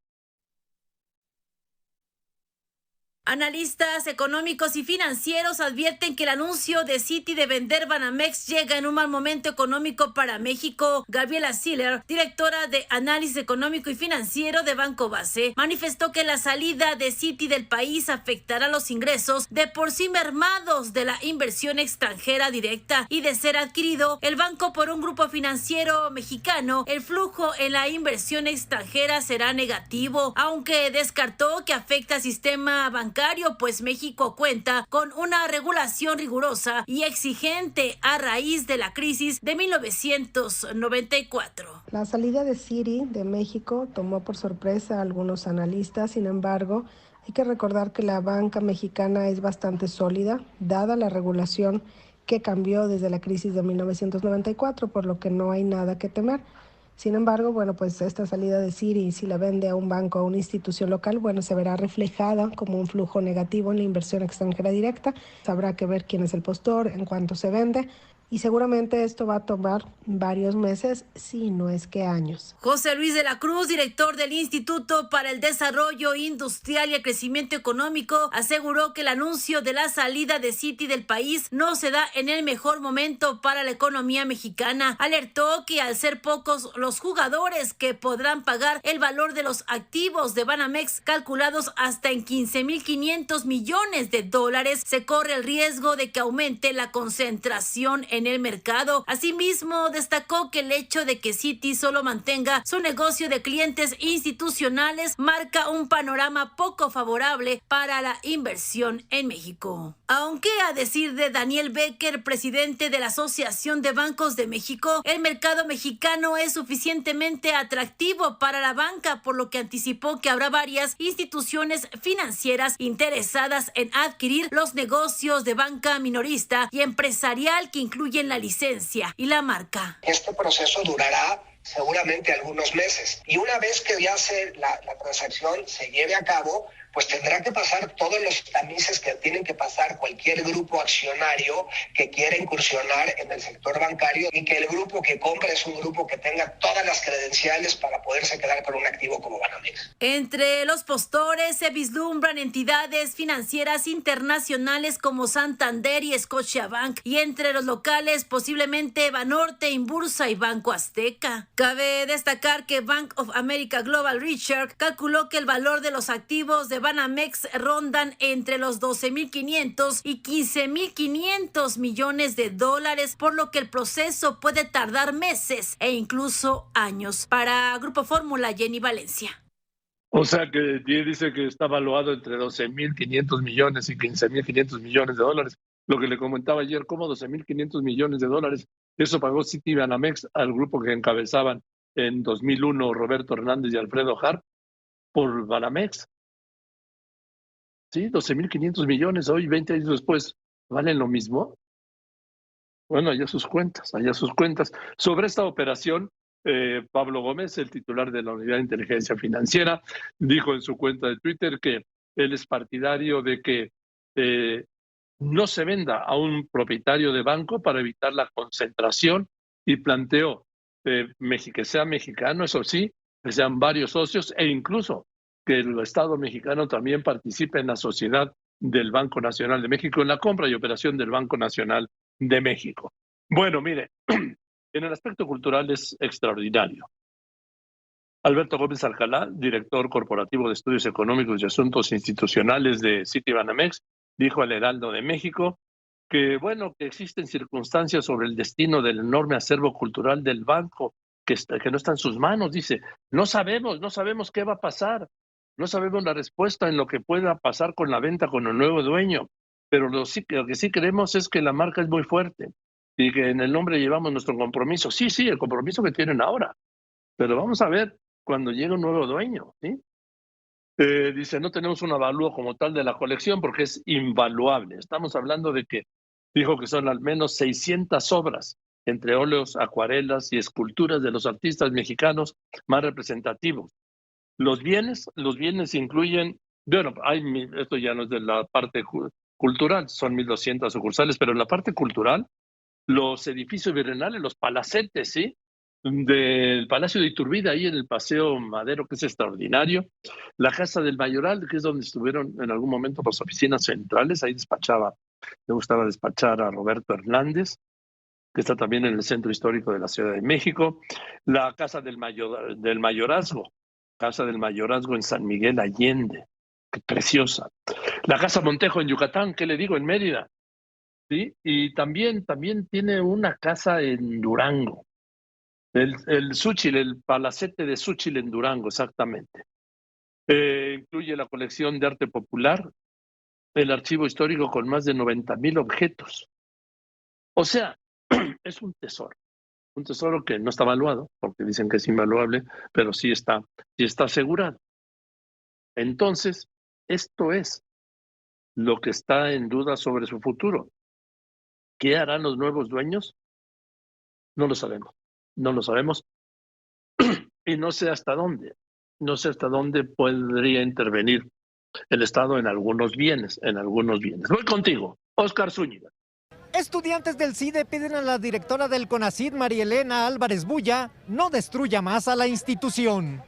Analistas económicos y financieros advierten que el anuncio de Citi de vender Banamex llega en un mal momento económico para México. Gabriela Siller, directora de Análisis Económico y Financiero de Banco Base, manifestó que la salida de Citi del país afectará los ingresos de por sí mermados de la inversión extranjera directa y de ser adquirido el banco por un grupo financiero mexicano, el flujo en la inversión extranjera será negativo, aunque descartó que afecta al sistema bancario, pues México cuenta con una regulación rigurosa y exigente a raíz de la crisis de 1994. La salida de Citi de México tomó por sorpresa a algunos analistas. Sin embargo, hay que recordar que la banca mexicana es bastante sólida, dada la regulación que cambió desde la crisis de 1994, por lo que no hay nada que temer. Sin embargo, pues esta salida de Citi, si la vende a un banco o a una institución local, se verá reflejada como un flujo negativo en la inversión extranjera directa. Habrá que ver quién es el postor, en cuánto se vende, y seguramente esto va a tomar varios meses, si no es que años. José Luis de la Cruz, director del Instituto para el Desarrollo Industrial y el Crecimiento Económico, aseguró que el anuncio de la salida de Citi del país no se da en el mejor momento para la economía mexicana. Alertó que al ser pocos los jugadores que podrán pagar el valor de los activos de Banamex, calculados hasta en $15,500 millones, se corre el riesgo de que aumente la concentración en el mercado. Asimismo, destacó que el hecho de que Citi solo mantenga su negocio de clientes institucionales marca un panorama poco favorable para la inversión en México. Aunque, a decir de Daniel Becker, presidente de la Asociación de Bancos de México, el mercado mexicano es suficientemente atractivo para la banca, por lo que anticipó que habrá varias instituciones financieras interesadas en adquirir los negocios de banca minorista y empresarial que incluyen la licencia y la marca. Este proceso durará seguramente algunos meses, y una vez que ya la transacción se lleve a cabo, pues tendrá que pasar todos los tamices que tienen que pasar cualquier grupo accionario que quiera incursionar en el sector bancario, y que el grupo que compre es un grupo que tenga todas las credenciales para poderse quedar con un activo como Banamex. Entre los postores se vislumbran entidades financieras internacionales como Santander y Scotiabank, y entre los locales posiblemente Banorte, Inbursa y Banco Azteca. Cabe destacar que Bank of America Global Research calculó que el valor de los activos de Banamex rondan entre los 12.500 y 15.500 millones de dólares, por lo que el proceso puede tardar meses e incluso años. Para Grupo Fórmula, Jenny Valencia. O sea que dice que está valuado entre 12.500 millones y 15.500 millones de dólares. Lo que le comentaba ayer, como 12.500 millones de dólares, eso pagó Citibanamex al grupo que encabezaban en 2001 Roberto Hernández y Alfredo Harp por Banamex. Sí, 12.500 millones, hoy 20 años después, ¿valen lo mismo? Bueno, allá sus cuentas. Sobre esta operación, Pablo Gómez, el titular de la Unidad de Inteligencia Financiera, dijo en su cuenta de Twitter que él es partidario de que no se venda a un propietario de banco para evitar la concentración, y planteó que sea mexicano, eso sí, que sean varios socios, e incluso que el Estado mexicano también participe en la sociedad del Banco Nacional de México, en la compra y operación del Banco Nacional de México. Bueno, mire, en el aspecto cultural es extraordinario. Alberto Gómez Alcalá, director corporativo de Estudios Económicos y Asuntos Institucionales de Citibanamex, dijo al Heraldo de México que, bueno, que existen circunstancias sobre el destino del enorme acervo cultural del banco que no está en sus manos. Dice, no sabemos qué va a pasar, no sabemos la respuesta en lo que pueda pasar con la venta con el nuevo dueño, pero lo que sí creemos es que la marca es muy fuerte y que en el nombre llevamos nuestro compromiso. Sí, el compromiso que tienen ahora, pero vamos a ver cuando llegue un nuevo dueño, ¿sí? Dice, no tenemos un avalúo como tal de la colección porque es invaluable. Estamos hablando de que dijo que son al menos 600 obras, entre óleos, acuarelas y esculturas de los artistas mexicanos más representativos. Los bienes incluyen, bueno, esto ya no es de la parte cultural, son 1.200 sucursales, pero en la parte cultural, los edificios bienales, los palacetes, ¿sí? Del Palacio de Iturbide, ahí en el Paseo Madero, que es extraordinario. La Casa del Mayoral, que es donde estuvieron en algún momento las oficinas centrales, ahí le gustaba despachar a Roberto Hernández, que está también en el Centro Histórico de la Ciudad de México. La Casa del Mayorazgo en San Miguel Allende, qué preciosa. La Casa Montejo en Yucatán, ¿qué le digo? En Mérida, ¿sí? Y también tiene una casa en Durango. El Xúchil, el palacete de Xúchil en Durango, exactamente. Incluye la colección de arte popular, el archivo histórico con más de 90,000 objetos. O sea, es un tesoro que no está valuado, porque dicen que es invaluable, pero sí está asegurado. Entonces, esto es lo que está en duda sobre su futuro. ¿Qué harán los nuevos dueños? No lo sabemos. Y no sé hasta dónde podría intervenir el Estado en algunos bienes. Voy contigo, Óscar Zúñiga. Estudiantes del CIDE piden a la directora del CONACYT, María Elena Álvarez Bulla, no destruya más a la institución.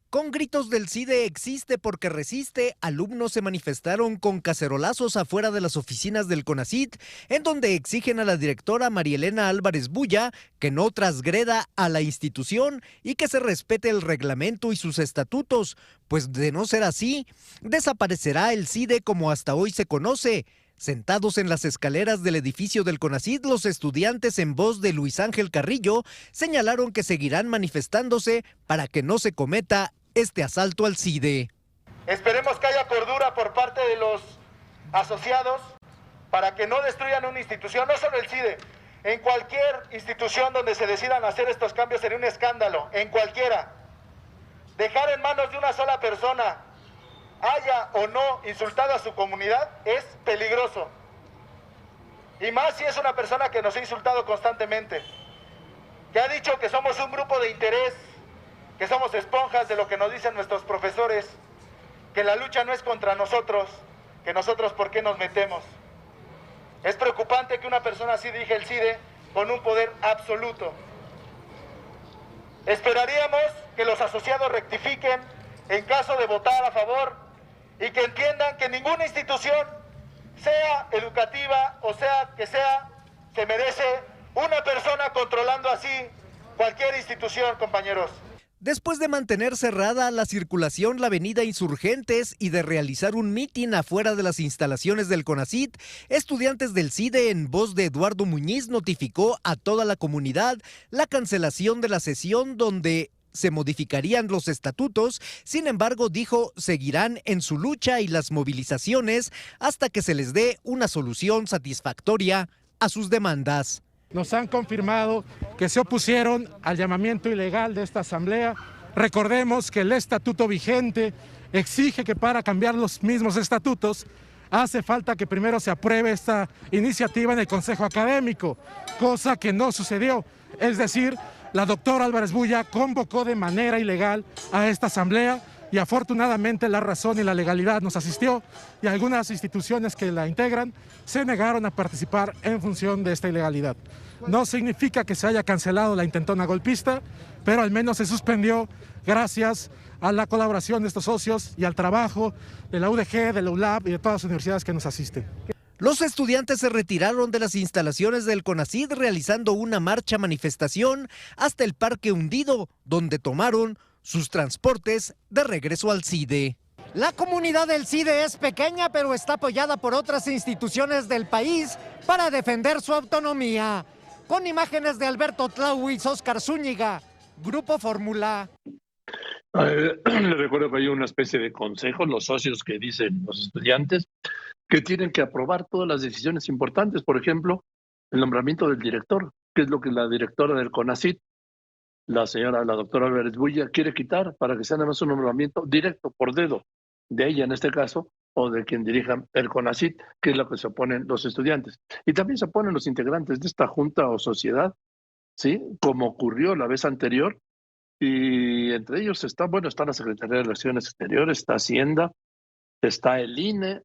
Con gritos del CIDE existe porque resiste, alumnos se manifestaron con cacerolazos afuera de las oficinas del CONACYT, en donde exigen a la directora María Elena Álvarez Bulla que no transgreda a la institución y que se respete el reglamento y sus estatutos, pues de no ser así, desaparecerá el CIDE como hasta hoy se conoce. Sentados en las escaleras del edificio del CONACYT, los estudiantes, en voz de Luis Ángel Carrillo, señalaron que seguirán manifestándose para que no se cometa este asalto al CIDE. Esperemos que haya cordura por parte de los asociados para que no destruyan una institución, no solo el CIDE. En cualquier institución donde se decidan hacer estos cambios sería un escándalo, en cualquiera. Dejar en manos de una sola persona, haya o no insultado a su comunidad, es peligroso. Y más si es una persona que nos ha insultado constantemente, que ha dicho que somos un grupo de interés, que somos esponjas de lo que nos dicen nuestros profesores, que la lucha no es contra nosotros, que nosotros ¿por qué nos metemos? Es preocupante que una persona así dirija el CIDE con un poder absoluto. Esperaríamos que los asociados rectifiquen en caso de votar a favor y que entiendan que ninguna institución, sea educativa o sea que sea, se merece una persona controlando así cualquier institución, compañeros. Después de mantener cerrada la circulación la avenida Insurgentes y de realizar un mitin afuera de las instalaciones del CONACYT, estudiantes del CIDE, en voz de Eduardo Muñiz, notificó a toda la comunidad la cancelación de la sesión donde se modificarían los estatutos. Sin embargo, dijo, seguirán en su lucha y las movilizaciones hasta que se les dé una solución satisfactoria a sus demandas. Nos han confirmado que se opusieron al llamamiento ilegal de esta asamblea. Recordemos que el estatuto vigente exige que para cambiar los mismos estatutos hace falta que primero se apruebe esta iniciativa en el Consejo Académico, cosa que no sucedió. Es decir, la doctora Álvarez Bulla convocó de manera ilegal a esta asamblea y afortunadamente la razón y la legalidad nos asistió y algunas instituciones que la integran se negaron a participar en función de esta ilegalidad. No significa que se haya cancelado la intentona golpista, pero al menos se suspendió gracias a la colaboración de estos socios y al trabajo de la UDG, de la ULAB y de todas las universidades que nos asisten. Los estudiantes se retiraron de las instalaciones del CONACYT realizando una marcha manifestación hasta el Parque Hundido, donde tomaron sus transportes de regreso al CIDE. La comunidad del CIDE es pequeña, pero está apoyada por otras instituciones del país para defender su autonomía. Con imágenes de Alberto Tlauis, Óscar Zúñiga, Grupo Fórmula. Le recuerdo que hay una especie de consejo, los socios que dicen los estudiantes, que tienen que aprobar todas las decisiones importantes, por ejemplo, el nombramiento del director, que es lo que la directora del CONACYT, la doctora Álvarez Bulla, quiere quitar para que sea nada más un nombramiento directo, por dedo, de ella en este caso, o de quien dirija el CONACYT, que es lo que se oponen los estudiantes. Y también se oponen los integrantes de esta junta o sociedad, ¿sí? Como ocurrió la vez anterior, y entre ellos está la Secretaría de Relaciones Exteriores, está Hacienda, está el INE,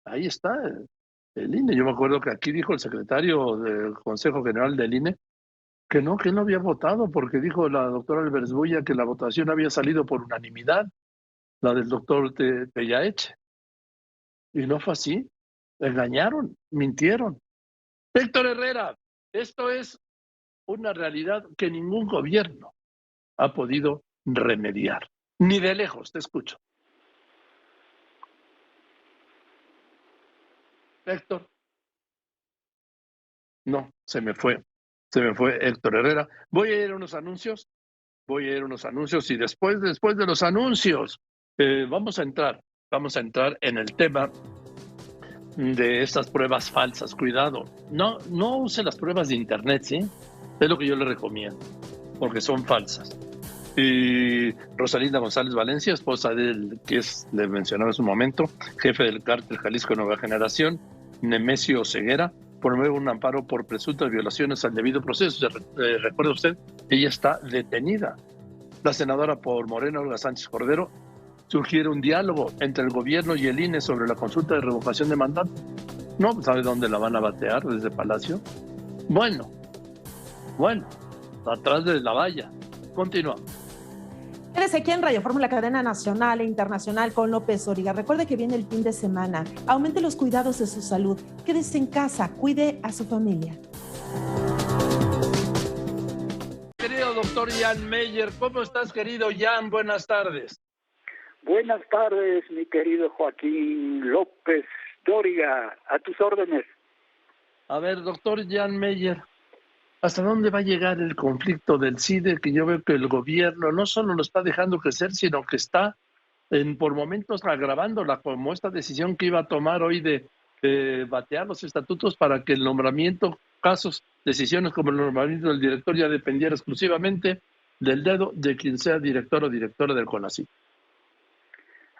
ahí está el INE. Yo me acuerdo que aquí dijo el secretario del Consejo General del INE que no había votado, porque dijo la doctora Álvarez Bulla que la votación había salido por unanimidad, la del doctor Tellaeche. Y no fue así. Engañaron, mintieron. Héctor Herrera, esto es una realidad que ningún gobierno ha podido remediar. Ni de lejos, te escucho. Héctor. No, se me fue Héctor Herrera. Voy a ir a unos anuncios y después de los anuncios vamos a entrar en el tema de estas pruebas falsas. Cuidado, no use las pruebas de internet, ¿sí? Es lo que yo le recomiendo, porque son falsas. Y Rosalinda González Valencia, esposa del que le mencionaba hace un momento, jefe del cártel Jalisco Nueva Generación, Nemesio Ceguera, promueve un amparo por presuntas violaciones al debido proceso. Recuerda usted, ella está detenida. La senadora por Morena, Olga Sánchez Cordero, sugiere un diálogo entre el gobierno y el INE sobre la consulta de revocación de mandato. No sabe dónde la van a batear, desde Palacio. Bueno, atrás de la valla. Continuamos. Quédese aquí en Radio Fórmula, cadena nacional e internacional con López Dóriga. Recuerde que viene el fin de semana. Aumente los cuidados de su salud. Quédese en casa. Cuide a su familia. Querido doctor Jan Meyer, ¿cómo estás, querido Jan? Buenas tardes. Buenas tardes, mi querido Joaquín López Dóriga. A tus órdenes. A ver, doctor Jan Meyer, ¿hasta dónde va a llegar el conflicto del CIDE? Que yo veo que el gobierno no solo lo está dejando crecer, sino que está por momentos agravándola, como esta decisión que iba a tomar hoy de batear los estatutos para que el nombramiento, decisiones como el nombramiento del director ya dependiera exclusivamente del dedo de quien sea director o directora del CONACYT.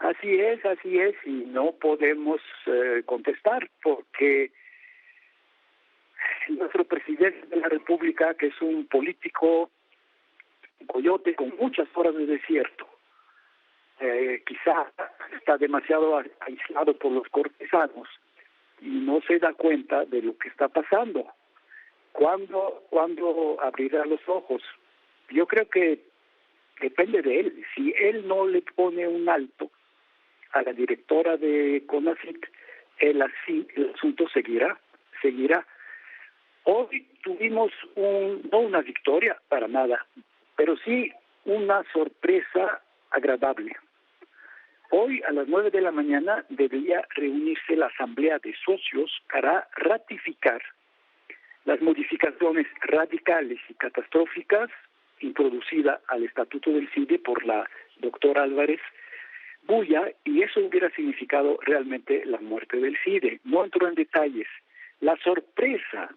Así es, y no podemos contestar porque nuestro presidente de la República, que es un político, un coyote con muchas horas de desierto, quizá está demasiado aislado por los cortesanos y no se da cuenta de lo que está pasando. ¿Cuándo abrirá los ojos? Yo creo que depende de él. Si él no le pone un alto a la directora de CONACYT, el asunto seguirá. Hoy tuvimos no una victoria para nada, pero sí una sorpresa agradable. Hoy a las 9 de la mañana debería reunirse la asamblea de socios para ratificar las modificaciones radicales y catastróficas introducidas al estatuto del CIDE por la doctora Álvarez Bulla, y eso hubiera significado realmente la muerte del CIDE. No entro en detalles. La sorpresa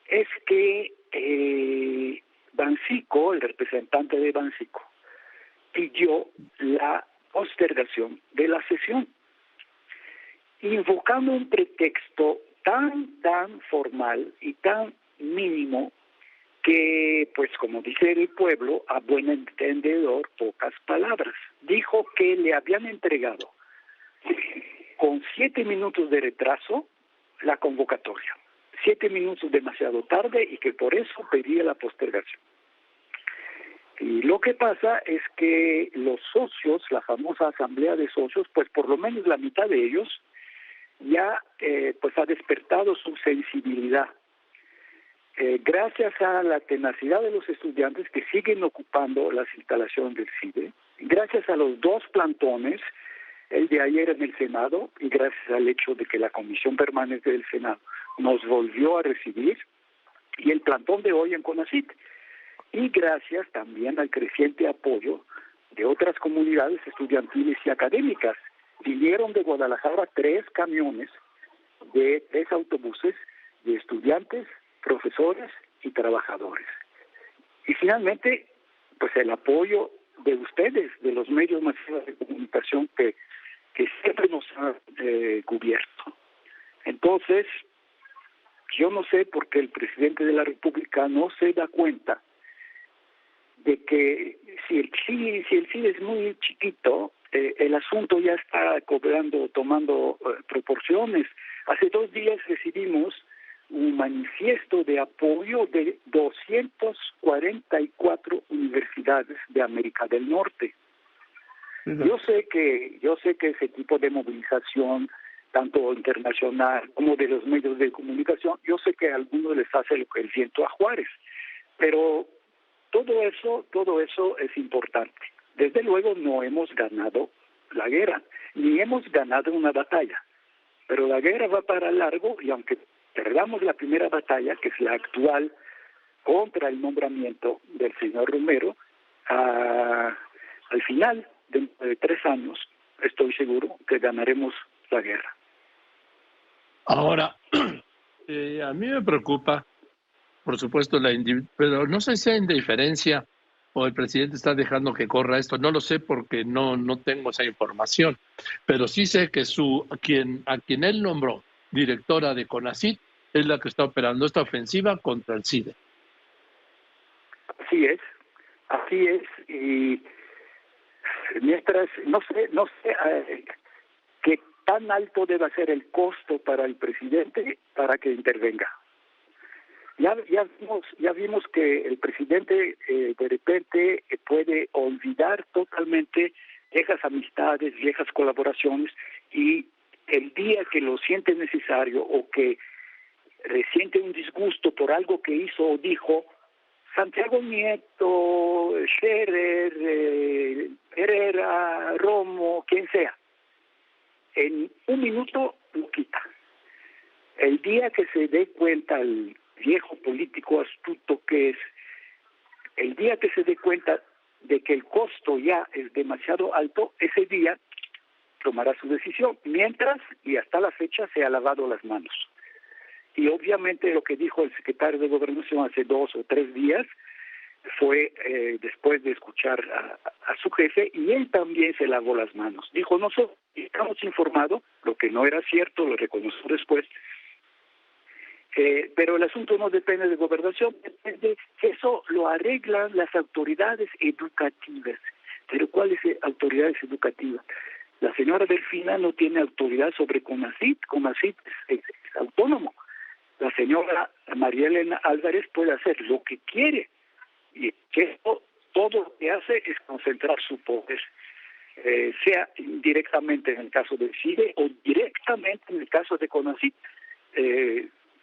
es que Bancico, el representante de Bancico, pidió la postergación de la sesión, invocando un pretexto tan formal y tan mínimo que, pues como dice el pueblo, a buen entendedor, pocas palabras. Dijo que le habían entregado con 7 minutos de retraso la convocatoria. 7 minutos demasiado tarde y que por eso pedía la postergación. Y lo que pasa es que los socios, la famosa asamblea de socios, pues por lo menos la mitad de ellos ya pues ha despertado su sensibilidad. Gracias a la tenacidad de los estudiantes que siguen ocupando las instalaciones del CIDE, gracias a los 2 plantones, el de ayer en el Senado, y gracias al hecho de que la Comisión Permanente del Senado nos volvió a recibir, y el plantón de hoy en CONACYT, y gracias también al creciente apoyo de otras comunidades estudiantiles y académicas. Vinieron de Guadalajara 3 camiones de 3 autobuses de estudiantes, profesores y trabajadores. Y finalmente, pues el apoyo de ustedes, de los medios masivos de comunicación que siempre nos han cubierto. Entonces, yo no sé por qué el presidente de la República no se da cuenta de que si el CIDE es muy chiquito, el asunto ya está tomando proporciones. Hace 2 días recibimos un manifiesto de apoyo de 244 universidades de América del Norte. Yo sé que ese tipo de movilización, tanto internacional como de los medios de comunicación, yo sé que a algunos les hace el viento a Juárez, pero todo eso es importante. Desde luego no hemos ganado la guerra, ni hemos ganado una batalla, pero la guerra va para largo, y aunque perdamos la primera batalla, que es la actual contra el nombramiento del señor Romero, al final de 3 años estoy seguro que ganaremos la guerra. Ahora, a mí me preocupa, por supuesto, pero no sé si hay indiferencia o el presidente está dejando que corra esto. No lo sé porque no tengo esa información, pero sí sé que a quien él nombró directora de CONACYT es la que está operando esta ofensiva contra el CIDE. Así es, y mientras, no sé qué tan alto debe ser el costo para el presidente para que intervenga. Ya vimos que el presidente de repente puede olvidar totalmente viejas amistades, viejas colaboraciones, y el día que lo siente necesario o que resiente un disgusto por algo que hizo o dijo, Santiago Nieto, Scherer, Herrera, Romo, quien sea, en 1 minuto lo quita. El día que se dé cuenta el viejo político astuto que es, el día que se dé cuenta de que el costo ya es demasiado alto, ese día tomará su decisión. Mientras, y hasta la fecha, se ha lavado las manos. Y obviamente lo que dijo el secretario de Gobernación hace 2 o 3 días fue después de escuchar a su jefe, y él también se lavó las manos. Dijo, nosotros estamos informados, lo que no era cierto, lo reconoció después, pero el asunto no depende de Gobernación, depende, eso lo arreglan las autoridades educativas. Pero ¿cuáles autoridades educativas? La señora Delfina no tiene autoridad sobre CONACYT. CONACYT es autónomo. La señora María Elena Álvarez puede hacer lo que quiere, y que todo lo que hace es concentrar su poder, sea indirectamente en el caso del CIDE o directamente en el caso de CONACYT.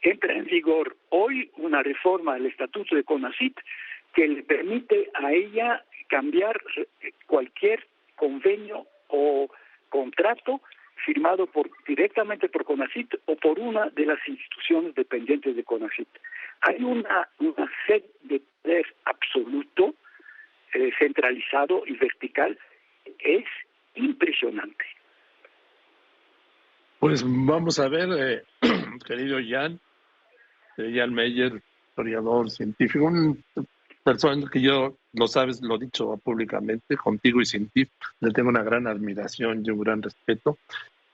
Entra en vigor hoy una reforma al estatuto de CONACYT que le permite a ella cambiar cualquier convenio o contrato firmado directamente por CONACYT o por una de las instituciones dependientes de CONACYT. Hay una sed de poder absoluto, centralizado y vertical, es impresionante. Pues vamos a ver, querido Jan Meyer, historiador, científico, un persona que yo, lo sabes, lo he dicho públicamente, contigo y sin ti, le tengo una gran admiración y un gran respeto.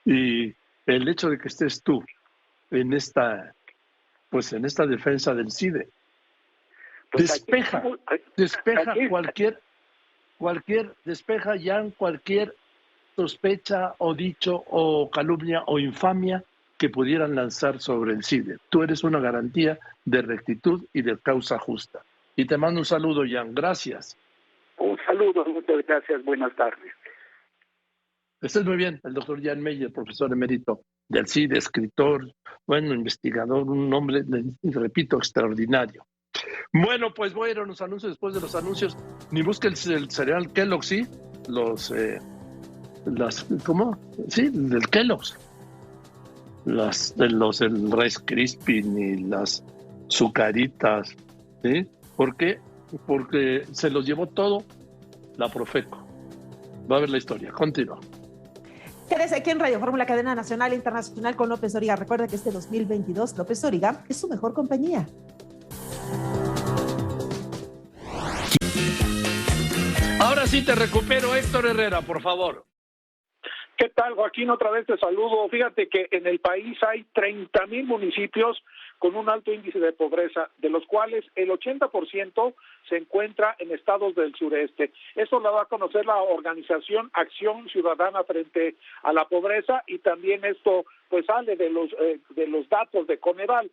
Y el hecho de que estés tú en esta defensa del CIDE, pues despeja cualquier sospecha o dicho o calumnia o infamia que pudieran lanzar sobre el CIDE. Tú eres una garantía de rectitud y de causa justa. Y te mando un saludo, Jan. Gracias. Un saludo, muchas gracias. Buenas tardes. Estés muy bien, el doctor Jan Meyer, profesor emérito del CIDE, escritor, investigador, un hombre, repito, extraordinario. Bueno, pues voy a ir a los anuncios. Después de los anuncios, ni busque el cereal Kellogg's, ¿sí? Del Kellogg's. El Rice Krispies y las Zucaritas, ¿sí? ¿Por qué? Porque se los llevó todo la Profeco. Va a ver la historia. Continúa. Quédese aquí en Radio Fórmula, cadena nacional e internacional con López Dóriga. Recuerda que este 2022 López Dóriga es su mejor compañía. Ahora sí te recupero, Héctor Herrera, por favor. ¿Qué tal, Joaquín? Otra vez te saludo. Fíjate que en el país hay 30,000 municipios con un alto índice de pobreza, de los cuales el 80% se encuentra en estados del sureste. Esto lo va a conocer la organización Acción Ciudadana frente a la pobreza, y también esto pues sale de los datos de Coneval.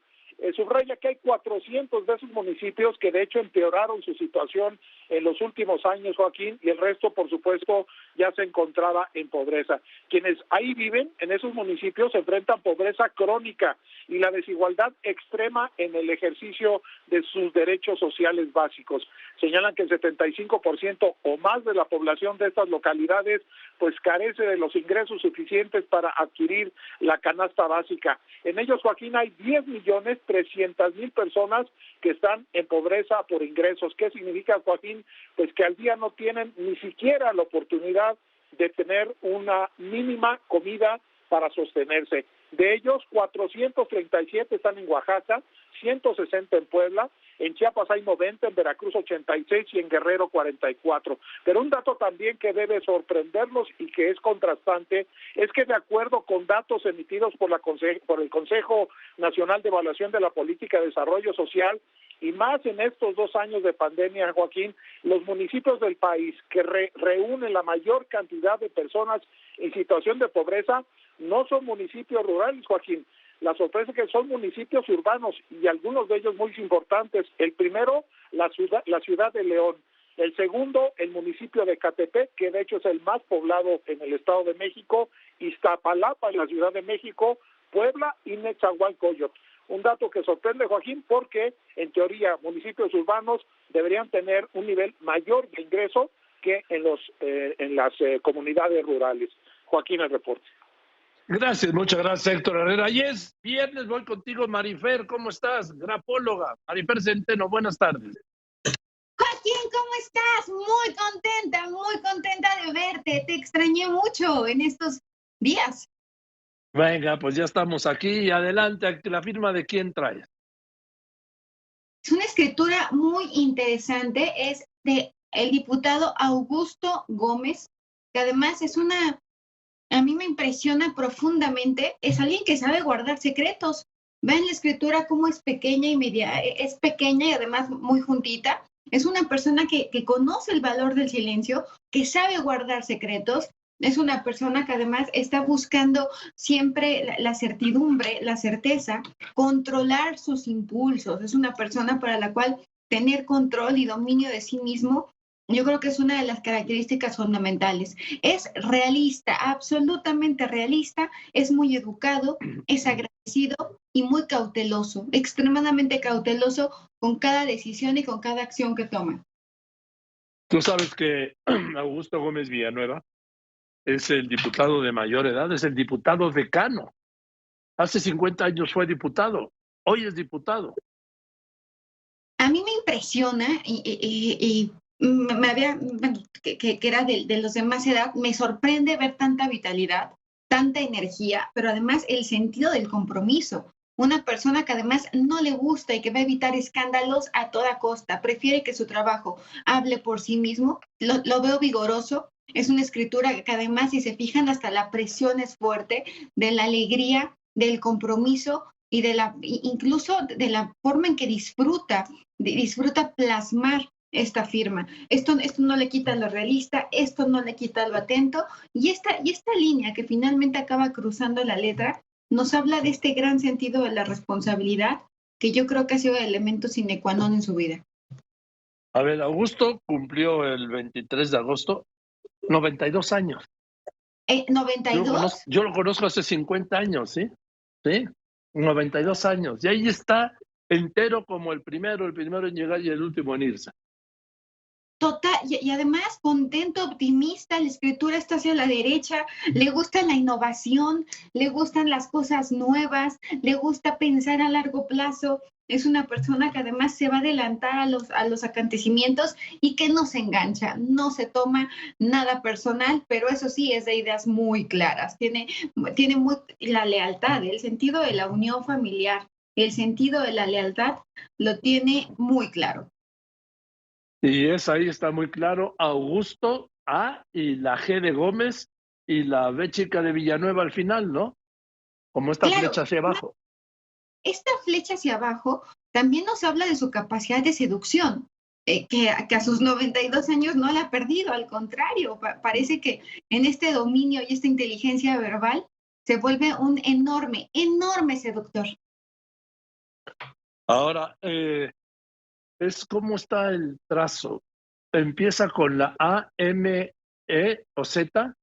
Subraya que hay 400 de esos municipios que de hecho empeoraron su situación en los últimos años, Joaquín, y el resto, por supuesto, ya se encontraba en pobreza. Quienes ahí viven, en esos municipios, se enfrentan pobreza crónica y la desigualdad extrema en el ejercicio de sus derechos sociales básicos. Señalan que el 75% o más de la población de estas localidades pues carece de los ingresos suficientes para adquirir la canasta básica. En ellos, Joaquín, hay 10,300,000 personas que están en pobreza por ingresos. ¿Qué significa, Joaquín? Pues que al día no tienen ni siquiera la oportunidad de tener una mínima comida para sostenerse. De ellos, 437 están en Oaxaca, 160 en Puebla, en Chiapas hay 90, en Veracruz 86 y en Guerrero 44. Pero un dato también que debe sorprendernos y que es contrastante es que, de acuerdo con datos emitidos por el Consejo Nacional de Evaluación de la Política de Desarrollo Social, y más en estos 2 años de pandemia, Joaquín, los municipios del país que reúnen la mayor cantidad de personas en situación de pobreza no son municipios rurales, Joaquín. La sorpresa es que son municipios urbanos, y algunos de ellos muy importantes. El primero, la ciudad de León. El segundo, el municipio de Ecatepec, que de hecho es el más poblado en el Estado de México, Iztapalapa en la Ciudad de México, Puebla y Nezahualcóyotl. Un dato que sorprende, Joaquín, porque en teoría municipios urbanos deberían tener un nivel mayor de ingreso que en las comunidades rurales. Joaquín, el reporte. Gracias, muchas gracias, Héctor Herrera. Y es viernes, voy contigo, Marifer, ¿cómo estás? Grafóloga. Marifer Centeno, buenas tardes. Joaquín, ¿cómo estás? Muy contenta de verte. Te extrañé mucho en estos días. Venga, pues ya estamos aquí. Adelante, ¿la firma de quién traes? Es una escritura muy interesante, es de el diputado Augusto Gómez, que además a mí me impresiona profundamente, es alguien que sabe guardar secretos. Ven la escritura cómo es pequeña y además muy juntita, Es una persona que conoce el valor del silencio, que sabe guardar secretos. Es una persona que además está buscando siempre la certidumbre, la certeza, controlar sus impulsos. Es una persona para la cual tener control y dominio de sí mismo, yo creo que es una de las características fundamentales. Es realista, absolutamente realista, es muy educado, es agradecido y muy cauteloso, extremadamente cauteloso con cada decisión y con cada acción que toma. Tú sabes que Augusto Gómez Villanueva es el diputado de mayor edad, es el diputado decano. Hace 50 años fue diputado, hoy es diputado. A mí me impresiona y me había, bueno, que era de los de más edad, me sorprende ver tanta vitalidad, tanta energía, pero además el sentido del compromiso. Una persona que además no le gusta y que va a evitar escándalos a toda costa, prefiere que su trabajo hable por sí mismo, lo veo vigoroso. Es una escritura que además, si se fijan, hasta la presión es fuerte, de la alegría, del compromiso y incluso de la forma en que disfruta plasmar esta firma. Esto no le quita lo realista, esto no le quita lo atento, y esta línea que finalmente acaba cruzando la letra nos habla de este gran sentido de la responsabilidad que yo creo que ha sido el elemento sine qua non en su vida. A ver, Augusto cumplió el 23 de agosto 92 años. 92. Yo lo conozco hace 50 años, ¿sí? Sí, 92 años. Y ahí está entero como el primero en llegar y el último en irse. Total, y además contento, optimista, la escritura está hacia la derecha, le gusta la innovación, le gustan las cosas nuevas, le gusta pensar a largo plazo. Es una persona que además se va a adelantar a los acontecimientos y que no se engancha, no se toma nada personal, pero eso sí, es de ideas muy claras. Tiene muy la lealtad, el sentido de la unión familiar, el sentido de la lealtad lo tiene muy claro. Y ahí está muy claro, Augusto A y la G de Gómez y la B chica de Villanueva al final, ¿no? Como esta flecha hacia abajo. Esta flecha hacia abajo también nos habla de su capacidad de seducción, que a sus 92 años no la ha perdido, al contrario, parece que en este dominio y esta inteligencia verbal se vuelve un enorme seductor. Ahora, es cómo está el trazo. Empieza con la A, M, E o Z,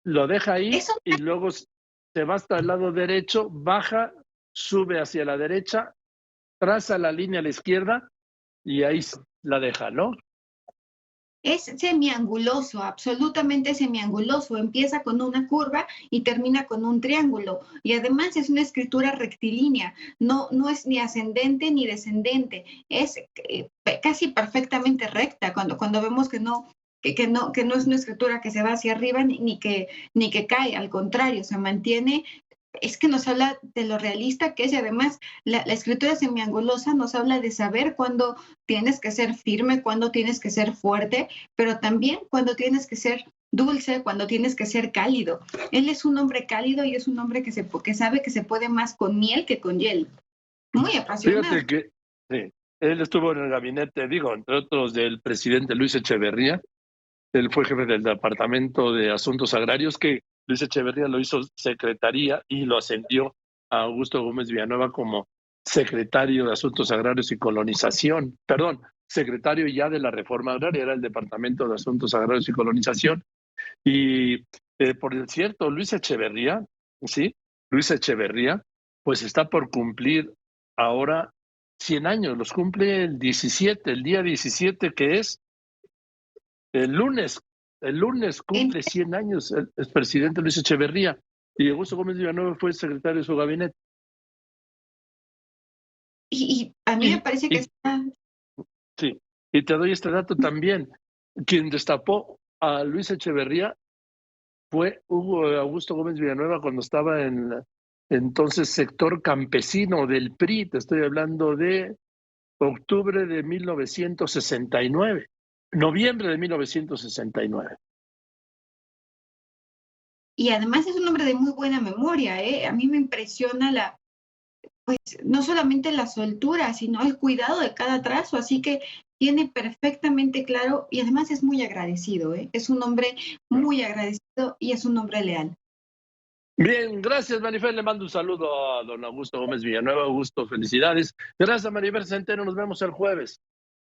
lo deja ahí y luego se va hasta el lado derecho, baja, sube hacia la derecha, traza la línea a la izquierda y ahí la deja, ¿no? Es semianguloso, absolutamente semianguloso. Empieza con una curva y termina con un triángulo. Y además es una escritura rectilínea. No es ni ascendente ni descendente. Es casi perfectamente recta. Cuando vemos que no es una escritura que se va hacia arriba ni que cae. Al contrario, se mantiene. Es que nos habla de lo realista que es, y además la escritura semiangulosa nos habla de saber cuándo tienes que ser firme, cuándo tienes que ser fuerte, pero también cuándo tienes que ser dulce, cuando tienes que ser cálido. Él es un hombre cálido y es un hombre que sabe que se puede más con miel que con hiel. Muy apasionado. Fíjate que sí, él estuvo en el gabinete, entre otros, del presidente Luis Echeverría. Él fue jefe del Departamento de Asuntos Agrarios, que Luis Echeverría lo hizo secretaría y lo ascendió a Augusto Gómez Villanueva como secretario de Asuntos Agrarios y Colonización. Perdón, secretario ya de la Reforma Agraria, era el Departamento de Asuntos Agrarios y Colonización. Y por cierto, Luis Echeverría, pues está por cumplir ahora 100 años, los cumple el día 17, que es el lunes. El lunes cumple 100 años el presidente Luis Echeverría y Augusto Gómez Villanueva fue secretario de su gabinete. Y a mí me parece que está... Sí, y te doy este dato también. Quien destapó a Luis Echeverría fue Augusto Gómez Villanueva cuando estaba en entonces sector campesino del PRI. Te estoy hablando de octubre de 1969. Noviembre de 1969. Y además es un hombre de muy buena memoria, ¿eh? A mí me impresiona pues no solamente la soltura, sino el cuidado de cada trazo, así que tiene perfectamente claro y además es muy agradecido, ¿eh? Es un hombre muy agradecido y es un hombre leal. Bien, gracias Marifer, le mando un saludo a don Augusto Gómez Villanueva. Augusto, felicidades. Gracias Marifer Centeno, nos vemos el jueves.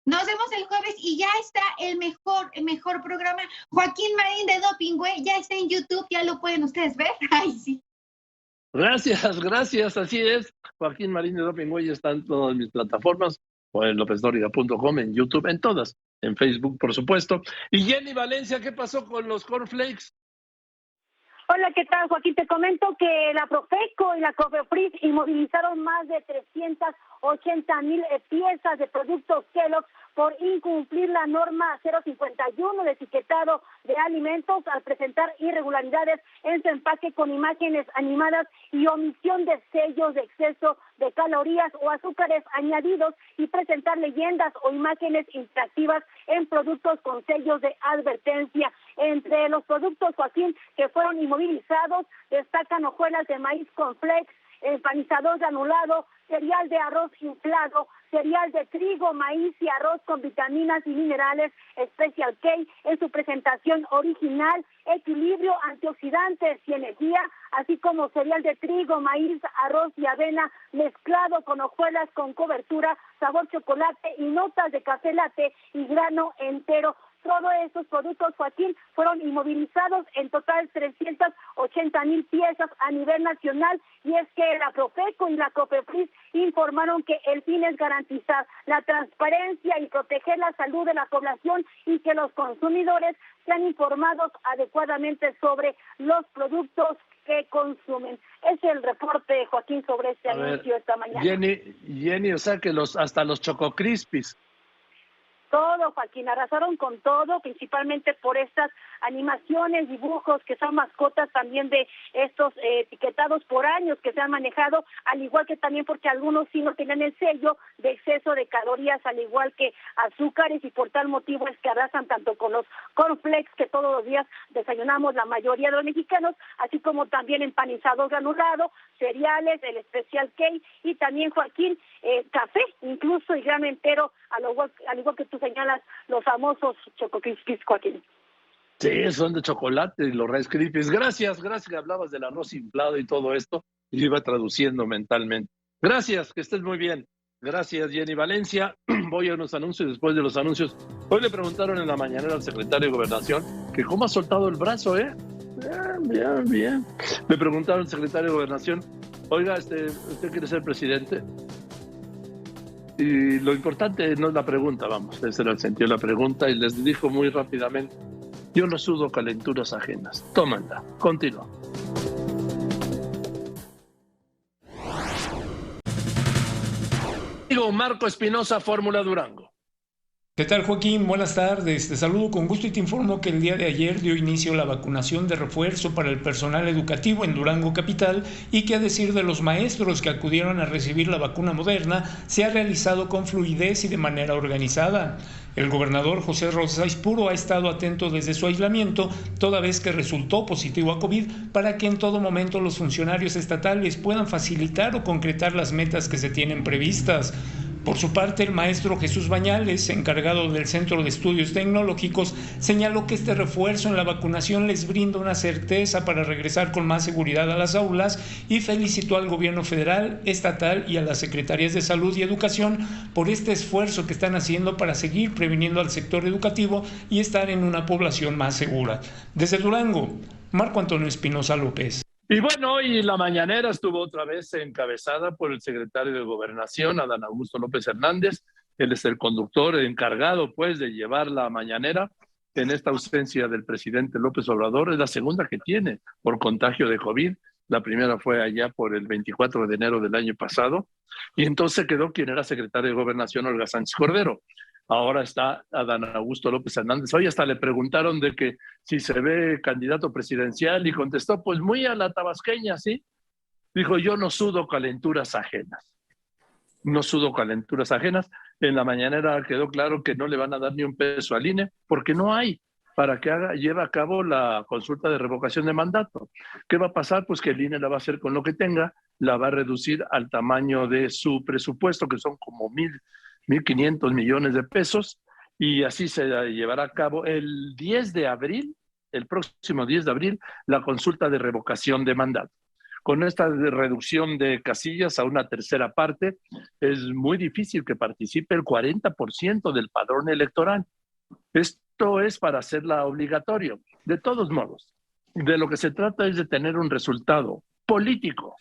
Nos vemos el jueves y ya está el mejor programa. Joaquín Marín de Dopingüe, ya está en YouTube, ya lo pueden ustedes ver. Ay, sí. Gracias, así es. Joaquín Marín de Dopingüe está en todas mis plataformas, o en lopesdoriga.com, en YouTube, en todas, en Facebook, por supuesto. Y Jenny Valencia, ¿qué pasó con los cornflakes? Hola, ¿qué tal, Joaquín? Te comento que la Profeco y la COFEPRIS inmovilizaron más de 380,000 piezas de productos Kellogg's por incumplir la norma 051 de etiquetado de alimentos al presentar irregularidades en su empaque con imágenes animadas y omisión de sellos de exceso de calorías o azúcares añadidos y presentar leyendas o imágenes interactivas en productos con sellos de advertencia. Entre los productos, Joaquín, que fueron inmovilizados, destacan hojuelas de maíz con flex, empanizador granulado, cereal de arroz inflado, cereal de trigo, maíz y arroz con vitaminas y minerales, Special K en su presentación original, equilibrio, antioxidantes y energía, así como cereal de trigo, maíz, arroz y avena mezclado con hojuelas con cobertura, sabor chocolate y notas de café latte y grano entero. Todos estos productos, Joaquín, fueron inmovilizados, en total 380,000 piezas a nivel nacional, y es que la Profeco y la COFEPRIS informaron que el fin es garantizar la transparencia y proteger la salud de la población y que los consumidores sean informados adecuadamente sobre los productos que consumen. Es el reporte, Joaquín, sobre este anuncio esta mañana. Jenny, o sea que hasta los Choco Crispies. Todo, Joaquín, arrasaron con todo, principalmente por estas animaciones, dibujos que son mascotas también de estos etiquetados por años que se han manejado, al igual que también porque algunos sí no tenían el sello de exceso de calorías, al igual que azúcares, y por tal motivo es que arrasan tanto con los cornflakes que todos los días desayunamos la mayoría de los mexicanos, así como también empanizado granulado, cereales, el Special K y también, Joaquín, café, incluso y grano entero, al igual que tú señalas, los famosos Choco Crispies, Joaquín. Sí, son de chocolate y los Rice Krispies. Gracias que hablabas del arroz inflado y todo esto, y lo iba traduciendo mentalmente. Gracias, que estés muy bien. Gracias, Jenny Valencia. Voy a unos anuncios. Después de los anuncios, hoy le preguntaron en la mañanera al secretario de Gobernación que cómo ha soltado el brazo, Bien. Le preguntaron al secretario de Gobernación, oiga, ¿usted quiere ser presidente? Y lo importante no es la pregunta, ese era el sentido de la pregunta, y les dijo muy rápidamente, yo no sudo calenturas ajenas. Tómala, continúa. Marco Espinosa, Fórmula Durango. ¿Qué tal, Joaquín? Buenas tardes. Te saludo con gusto y te informo que el día de ayer dio inicio la vacunación de refuerzo para el personal educativo en Durango Capital y que, a decir de los maestros que acudieron a recibir la vacuna Moderna, se ha realizado con fluidez y de manera organizada. El gobernador José Rosa Aispuro ha estado atento desde su aislamiento, toda vez que resultó positivo a COVID, para que en todo momento los funcionarios estatales puedan facilitar o concretar las metas que se tienen previstas. Por su parte, el maestro Jesús Bañales, encargado del Centro de Estudios Tecnológicos, señaló que este refuerzo en la vacunación les brinda una certeza para regresar con más seguridad a las aulas y felicitó al gobierno federal, estatal y a las secretarías de Salud y Educación por este esfuerzo que están haciendo para seguir previniendo al sector educativo y estar en una población más segura. Desde Durango, Marco Antonio Espinosa López. Y bueno, hoy la mañanera estuvo otra vez encabezada por el secretario de Gobernación, Adán Augusto López Hernández. Él es el conductor, el encargado, pues, de llevar la mañanera en esta ausencia del presidente López Obrador. Es la segunda que tiene por contagio de COVID. La primera fue allá por el 24 de enero del año pasado. Y entonces quedó quien era secretario de Gobernación, Olga Sánchez Cordero. Ahora está Adán Augusto López Hernández. Hoy hasta le preguntaron de que si se ve candidato presidencial y contestó, pues muy a la tabasqueña, ¿sí? Dijo, yo no sudo calenturas ajenas. No sudo calenturas ajenas. En la mañanera quedó claro que no le van a dar ni un peso al INE porque no hay para que lleve a cabo la consulta de revocación de mandato. ¿Qué va a pasar? Pues que el INE la va a hacer con lo que tenga. la va a reducir al tamaño de su presupuesto, que son como 1.500 millones de pesos, y así se llevará a cabo el 10 de abril, el próximo 10 de abril, la consulta de revocación de mandato. Con esta reducción de casillas a una tercera parte, es muy difícil que participe el 40% del padrón electoral. Esto es para hacerla obligatorio. De todos modos, de lo que se trata es de tener un resultado político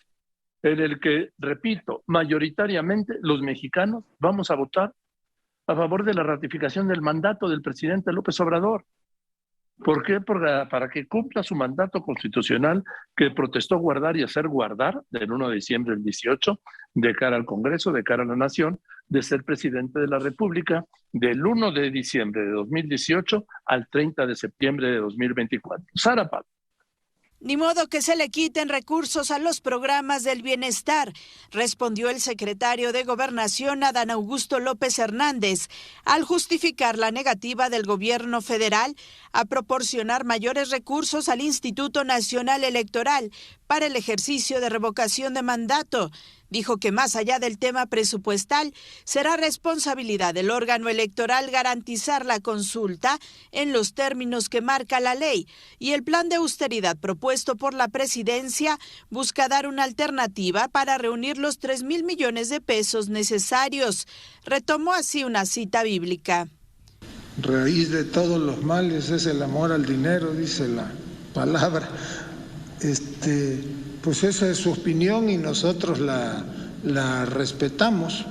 en el que, repito, mayoritariamente los mexicanos vamos a votar a favor de la ratificación del mandato del presidente López Obrador. ¿Por qué? Para que cumpla su mandato constitucional que protestó guardar y hacer guardar del 1 de diciembre del 18 de cara al Congreso, de cara a la nación, de ser presidente de la República del 1 de diciembre de 2018 al 30 de septiembre de 2024. Sara Pablo. Ni modo que se le quiten recursos a los programas del bienestar, respondió el secretario de Gobernación, Adán Augusto López Hernández, al justificar la negativa del gobierno federal a proporcionar mayores recursos al Instituto Nacional Electoral para el ejercicio de revocación de mandato. Dijo que más allá del tema presupuestal, será responsabilidad del órgano electoral garantizar la consulta en los términos que marca la ley, y el plan de austeridad propuesto por la presidencia busca dar una alternativa para reunir los 3,000 millones de pesos necesarios. Retomó así una cita bíblica. Raíz de todos los males es el amor al dinero, dice la palabra. Pues esa es su opinión y nosotros la respetamos.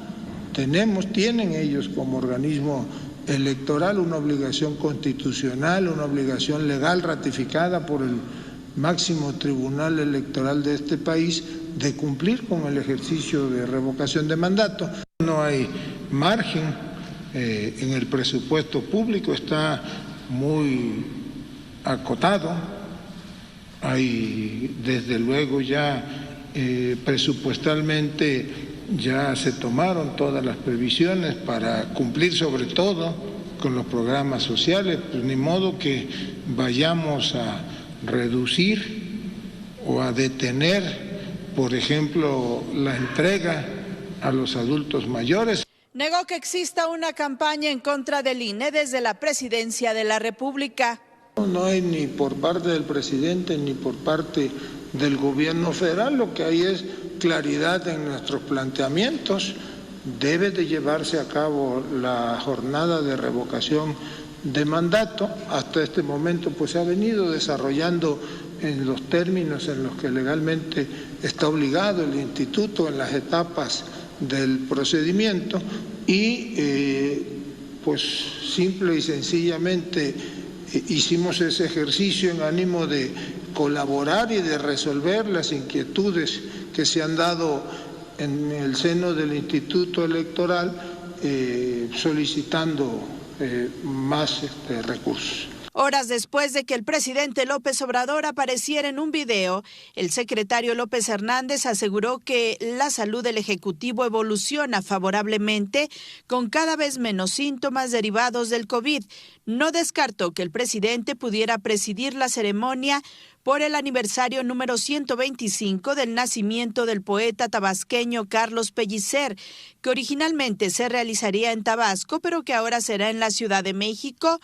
Tienen ellos como organismo electoral una obligación constitucional, una obligación legal ratificada por el máximo tribunal electoral de este país de cumplir con el ejercicio de revocación de mandato. No hay margen en el presupuesto público, está muy acotado. Hay desde luego ya presupuestalmente ya se tomaron todas las previsiones para cumplir sobre todo con los programas sociales, pues ni modo que vayamos a reducir o a detener, por ejemplo, la entrega a los adultos mayores. Negó que exista una campaña en contra del INE desde la presidencia de la República. No hay ni por parte del presidente ni por parte del gobierno federal, lo que hay es claridad en nuestros planteamientos. Debe de llevarse a cabo la jornada de revocación de mandato. Hasta este momento pues se ha venido desarrollando en los términos en los que legalmente está obligado el instituto en las etapas del procedimiento y pues simple y sencillamente hicimos ese ejercicio en ánimo de colaborar y de resolver las inquietudes que se han dado en el seno del Instituto Electoral solicitando más recursos. Horas después de que el presidente López Obrador apareciera en un video, el secretario López Hernández aseguró que la salud del Ejecutivo evoluciona favorablemente con cada vez menos síntomas derivados del COVID. No descartó que el presidente pudiera presidir la ceremonia por el aniversario número 125 del nacimiento del poeta tabasqueño Carlos Pellicer, que originalmente se realizaría en Tabasco, pero que ahora será en la Ciudad de México.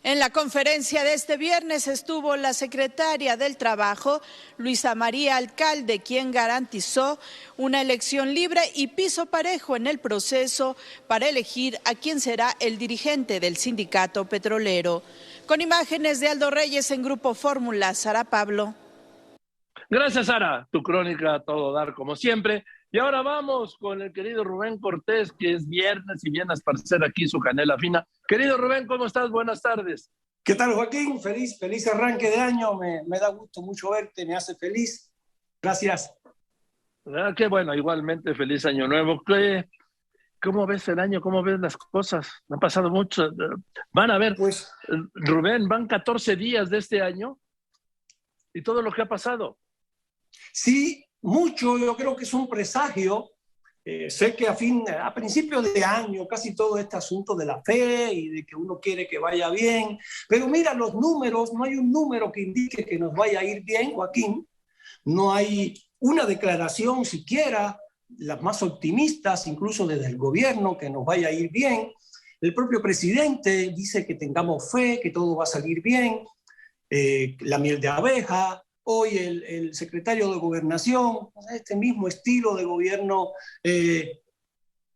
En la conferencia de este viernes estuvo la secretaria del Trabajo, Luisa María Alcalde, quien garantizó una elección libre y piso parejo en el proceso para elegir a quién será el dirigente del sindicato petrolero. Con imágenes de Aldo Reyes en Grupo Fórmula, Sara Pablo. Gracias, Sara. Tu crónica a todo dar como siempre. Y ahora vamos con el querido Rubén Cortés, que es viernes y viene a esparcer aquí su canela fina. Querido Rubén, ¿cómo estás? Buenas tardes. ¿Qué tal, Joaquín? Feliz arranque de año. Me da gusto mucho verte, me hace feliz. Gracias. Qué bueno, igualmente feliz año nuevo. ¿Cómo ves el año? ¿Cómo ves las cosas? Han pasado mucho. Van a ver, pues, Rubén, van 14 días de este año y todo lo que ha pasado. Sí, mucho. Yo creo que es un presagio. Sé que a principios de año casi todo este asunto de la fe y de que uno quiere que vaya bien, pero mira los números, no hay un número que indique que nos vaya a ir bien, Joaquín. No hay una declaración siquiera, las más optimistas, incluso desde el gobierno, que nos vaya a ir bien. El propio presidente dice que tengamos fe, que todo va a salir bien. La miel de abeja. Hoy el secretario de Gobernación, este mismo estilo de gobierno,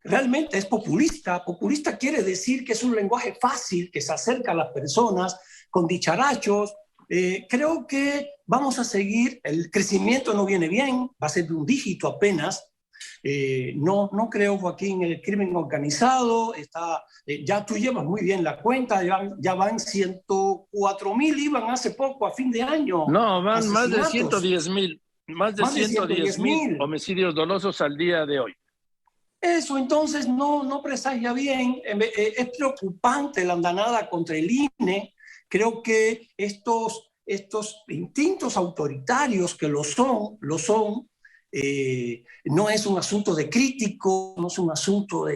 realmente es populista. Populista quiere decir que es un lenguaje fácil, que se acerca a las personas con dicharachos. Creo que vamos a seguir. El crecimiento no viene bien, va a ser de un dígito apenas. No creo, Joaquín, el crimen organizado está, ya tú llevas muy bien la cuenta, ya van 104,000, iban hace poco, a fin de año. No, van más de 110,000, más de 110,000 homicidios dolosos al día de hoy. Eso entonces no presagia bien. Es preocupante la andanada contra el INE. Creo que estos instintos autoritarios que lo son, no es un asunto de crítico, no es un asunto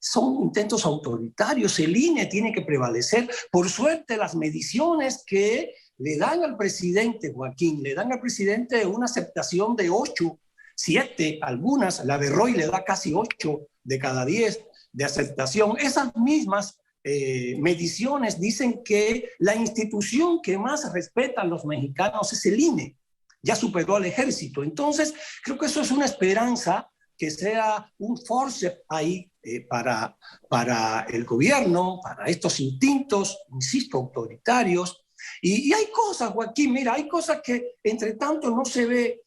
son intentos autoritarios. El INE tiene que prevalecer. Por suerte, las mediciones que le dan al presidente, Joaquín, le dan al presidente una aceptación de 8, 7, algunas, la de Roy le da casi 8 de cada 10 de aceptación. Esas mismas mediciones dicen que la institución que más respetan los mexicanos es el INE. Ya superó al ejército. Entonces, creo que eso es una esperanza, que sea un forceps ahí para el gobierno, para estos instintos, insisto, autoritarios. Y hay cosas, Joaquín, mira, hay cosas que entre tanto no se ve,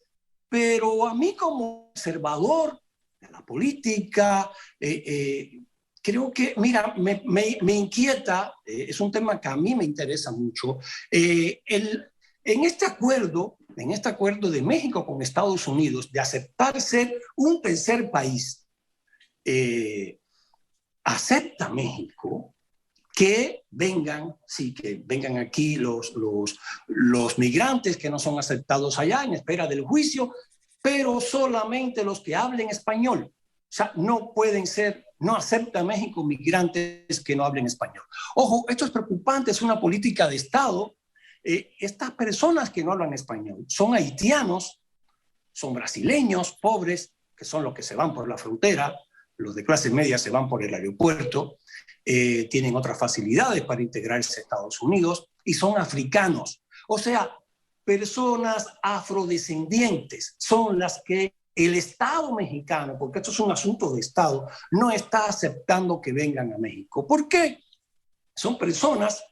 pero a mí como observador de la política, creo que, mira, me inquieta, es un tema que a mí me interesa mucho, en este acuerdo de México con Estados Unidos de aceptar ser un tercer país, acepta México que vengan aquí los migrantes que no son aceptados allá en espera del juicio, pero solamente los que hablen español. O sea, no acepta México migrantes que no hablen español. Ojo, esto es preocupante, es una política de Estado. Estas personas que no hablan español son haitianos, son brasileños, pobres, que son los que se van por la frontera, los de clase media se van por el aeropuerto, tienen otras facilidades para integrarse a Estados Unidos, y son africanos. O sea, personas afrodescendientes son las que el Estado mexicano, porque esto es un asunto de Estado, no está aceptando que vengan a México. ¿Por qué? Son personas,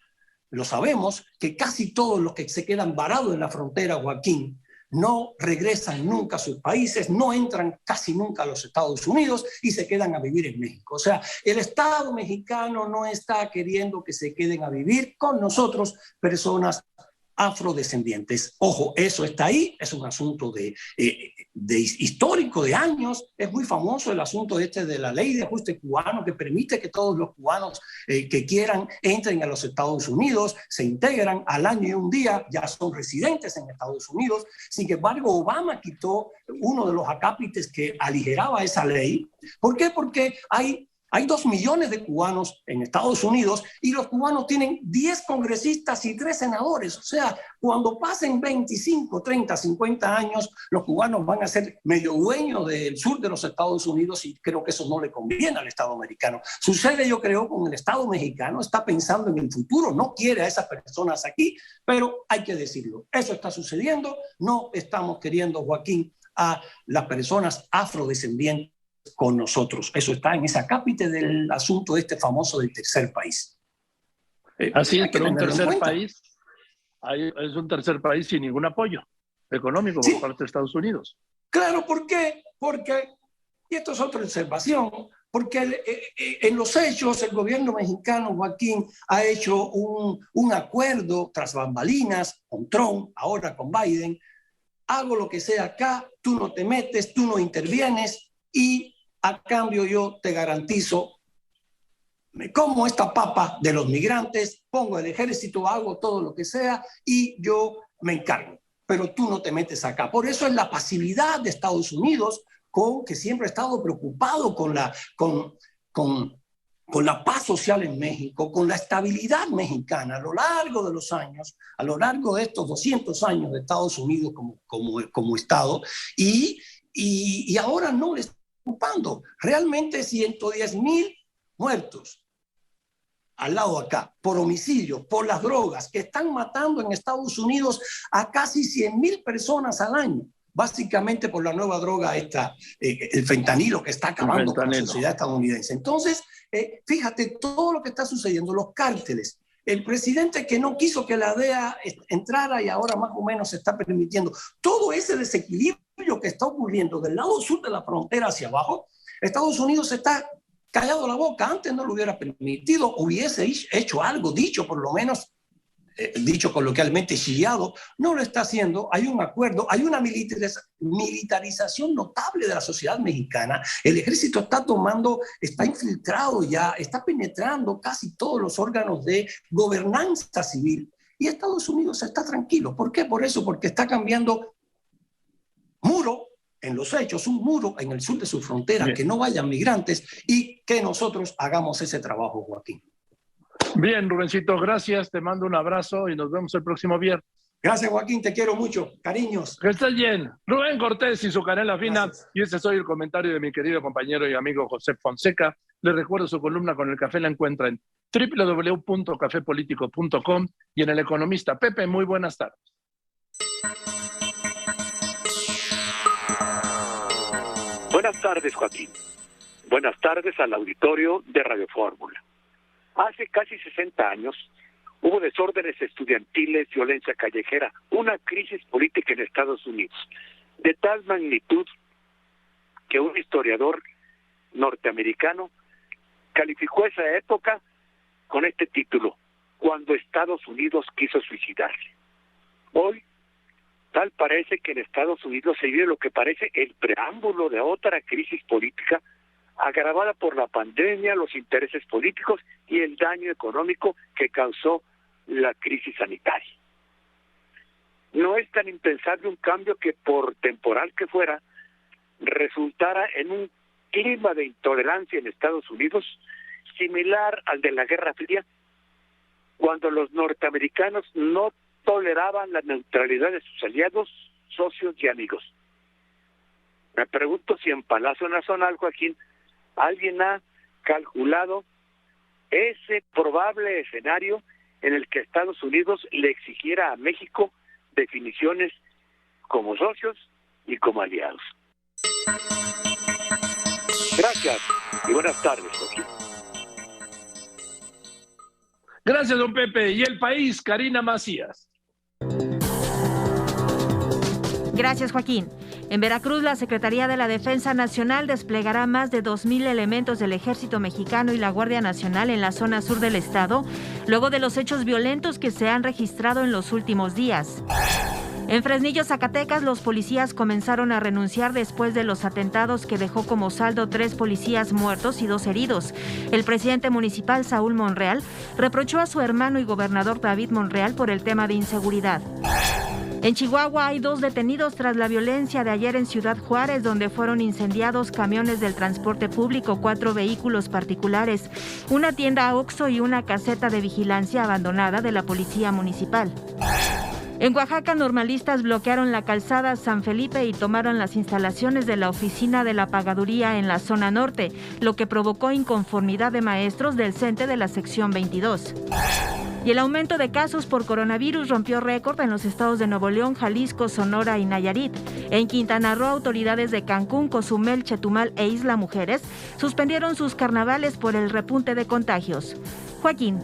lo sabemos, que casi todos los que se quedan varados en la frontera, Joaquín, no regresan nunca a sus países, no entran casi nunca a los Estados Unidos y se quedan a vivir en México. O sea, el Estado mexicano no está queriendo que se queden a vivir con nosotros personas afrodescendientes. Ojo, eso está ahí, es un asunto de histórico de años. Es muy famoso el asunto de la ley de ajuste cubano, que permite que todos los cubanos que quieran entren a los Estados Unidos, se integran al año y un día, ya son residentes en Estados Unidos. Sin embargo, Obama quitó uno de los acápites que aligeraba esa ley. ¿Por qué? Porque hay 2 millones de cubanos en Estados Unidos y los cubanos tienen 10 congresistas y 3 senadores. O sea, cuando pasen 25, 30, 50 años, los cubanos van a ser medio dueños del sur de los Estados Unidos y creo que eso no le conviene al Estado americano. Sucede, yo creo, con el Estado mexicano, está pensando en el futuro, no quiere a esas personas aquí, pero hay que decirlo. Eso está sucediendo, no estamos queriendo, Joaquín, a las personas afrodescendientes con nosotros. Eso está en ese acápite del asunto famoso del tercer país. Así es, pero un tercer país es un tercer país sin ningún apoyo económico por parte de Estados Unidos. Claro, ¿por qué? Porque, y esto es otra observación, porque en los hechos el gobierno mexicano, Joaquín, ha hecho un acuerdo tras bambalinas con Trump, ahora con Biden. Hago lo que sea acá, tú no te metes, tú no intervienes, y a cambio yo te garantizo, me como esta papa de los migrantes, pongo el ejército, hago todo lo que sea y yo me encargo, pero tú no te metes acá. Por eso es la pasividad de Estados Unidos, que siempre ha estado preocupado con con la paz social en México, con la estabilidad mexicana a lo largo de los años, a lo largo de estos 200 años de Estados Unidos como Estado, y ahora no le está ocupando. Realmente 110,000 muertos al lado de acá, por homicidio, por las drogas, que están matando en Estados Unidos a casi 100,000 personas al año, básicamente por la nueva droga esta, el fentanilo, que está acabando con la sociedad estadounidense. Entonces, fíjate todo lo que está sucediendo, los cárteles, el presidente que no quiso que la DEA entrara y ahora más o menos se está permitiendo, todo ese desequilibrio que está ocurriendo del lado sur de la frontera hacia abajo. Estados Unidos está callado la boca, antes no lo hubiera permitido, hubiese hecho algo, dicho por lo menos, dicho coloquialmente, chillado, no lo está haciendo. Hay un acuerdo, hay una militarización notable de la sociedad mexicana. El ejército está infiltrado ya, está penetrando casi todos los órganos de gobernanza civil. Y Estados Unidos está tranquilo. ¿Por qué? Por eso, porque está cambiando muro en los hechos, un muro en el sur de su frontera, bien, que no vayan migrantes y que nosotros hagamos ese trabajo, Joaquín. Bien, Rubencito, gracias, te mando un abrazo y nos vemos el próximo viernes. Gracias, Joaquín, te quiero mucho, cariños. Que estés bien. Rubén Cortés y su canela fina. Gracias. Y ese soy el comentario de mi querido compañero y amigo José Fonseca. Les recuerdo su columna con el café, la encuentra en www.cafepolitico.com y en El Economista. Pepe, muy buenas tardes. Buenas tardes, Joaquín. Buenas tardes al auditorio de Radio Fórmula. Hace casi 60 años hubo desórdenes estudiantiles, violencia callejera, una crisis política en Estados Unidos, de tal magnitud que un historiador norteamericano calificó esa época con este título: cuando Estados Unidos quiso suicidarse. Hoy, tal parece que en Estados Unidos se vive lo que parece el preámbulo de otra crisis política agravada por la pandemia, los intereses políticos y el daño económico que causó la crisis sanitaria. No es tan impensable un cambio que, por temporal que fuera, resultara en un clima de intolerancia en Estados Unidos similar al de la Guerra Fría, cuando los norteamericanos no toleraban la neutralidad de sus aliados, socios y amigos. Me pregunto si en Palacio Nacional, Joaquín, alguien ha calculado ese probable escenario en el que Estados Unidos le exigiera a México definiciones como socios y como aliados. Gracias y buenas tardes, Joaquín. Gracias, don Pepe. Y El País, Karina Macías. Gracias, Joaquín. En Veracruz, la Secretaría de la Defensa Nacional desplegará más de 2,000 elementos del Ejército Mexicano y la Guardia Nacional en la zona sur del estado, luego de los hechos violentos que se han registrado en los últimos días. En Fresnillo, Zacatecas, los policías comenzaron a renunciar después de los atentados que dejó como saldo 3 policías muertos y 2 heridos. El presidente municipal, Saúl Monreal, reprochó a su hermano y gobernador David Monreal por el tema de inseguridad. En Chihuahua hay 2 detenidos tras la violencia de ayer en Ciudad Juárez, donde fueron incendiados camiones del transporte público, 4 vehículos particulares, una tienda Oxxo y una caseta de vigilancia abandonada de la policía municipal. En Oaxaca, normalistas bloquearon la calzada San Felipe y tomaron las instalaciones de la oficina de la pagaduría en la zona norte, lo que provocó inconformidad de maestros del CENTE de la sección 22. Y el aumento de casos por coronavirus rompió récord en los estados de Nuevo León, Jalisco, Sonora y Nayarit. En Quintana Roo, autoridades de Cancún, Cozumel, Chetumal e Isla Mujeres suspendieron sus carnavales por el repunte de contagios. Joaquín.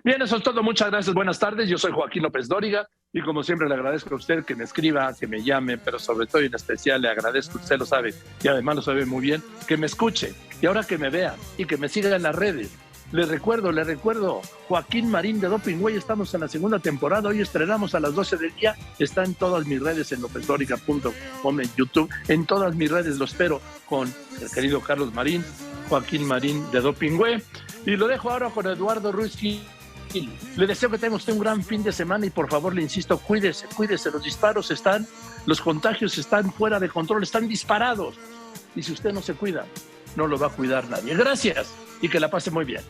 Bien, eso es todo. Muchas gracias. Buenas tardes. Yo soy Joaquín López Dóriga y como siempre le agradezco a usted que me escriba, que me llame, pero sobre todo y en especial le agradezco, usted lo sabe y además lo sabe muy bien, que me escuche y ahora que me vea y que me siga en las redes. Le recuerdo, Joaquín Marín de Doping Way, estamos en la segunda temporada, hoy estrenamos a las 12 del día, está en todas mis redes, en lopezdoriga.com, en YouTube, en todas mis redes, lo espero con el querido Carlos Marín, Joaquín Marín de Doping Way, y lo dejo ahora con Eduardo Ruiz Gil. Le deseo que tenga usted un gran fin de semana y por favor le insisto, cuídese, los disparos los contagios están fuera de control, están disparados, y si usted no se cuida, no lo va a cuidar nadie. Gracias y que la pase muy bien.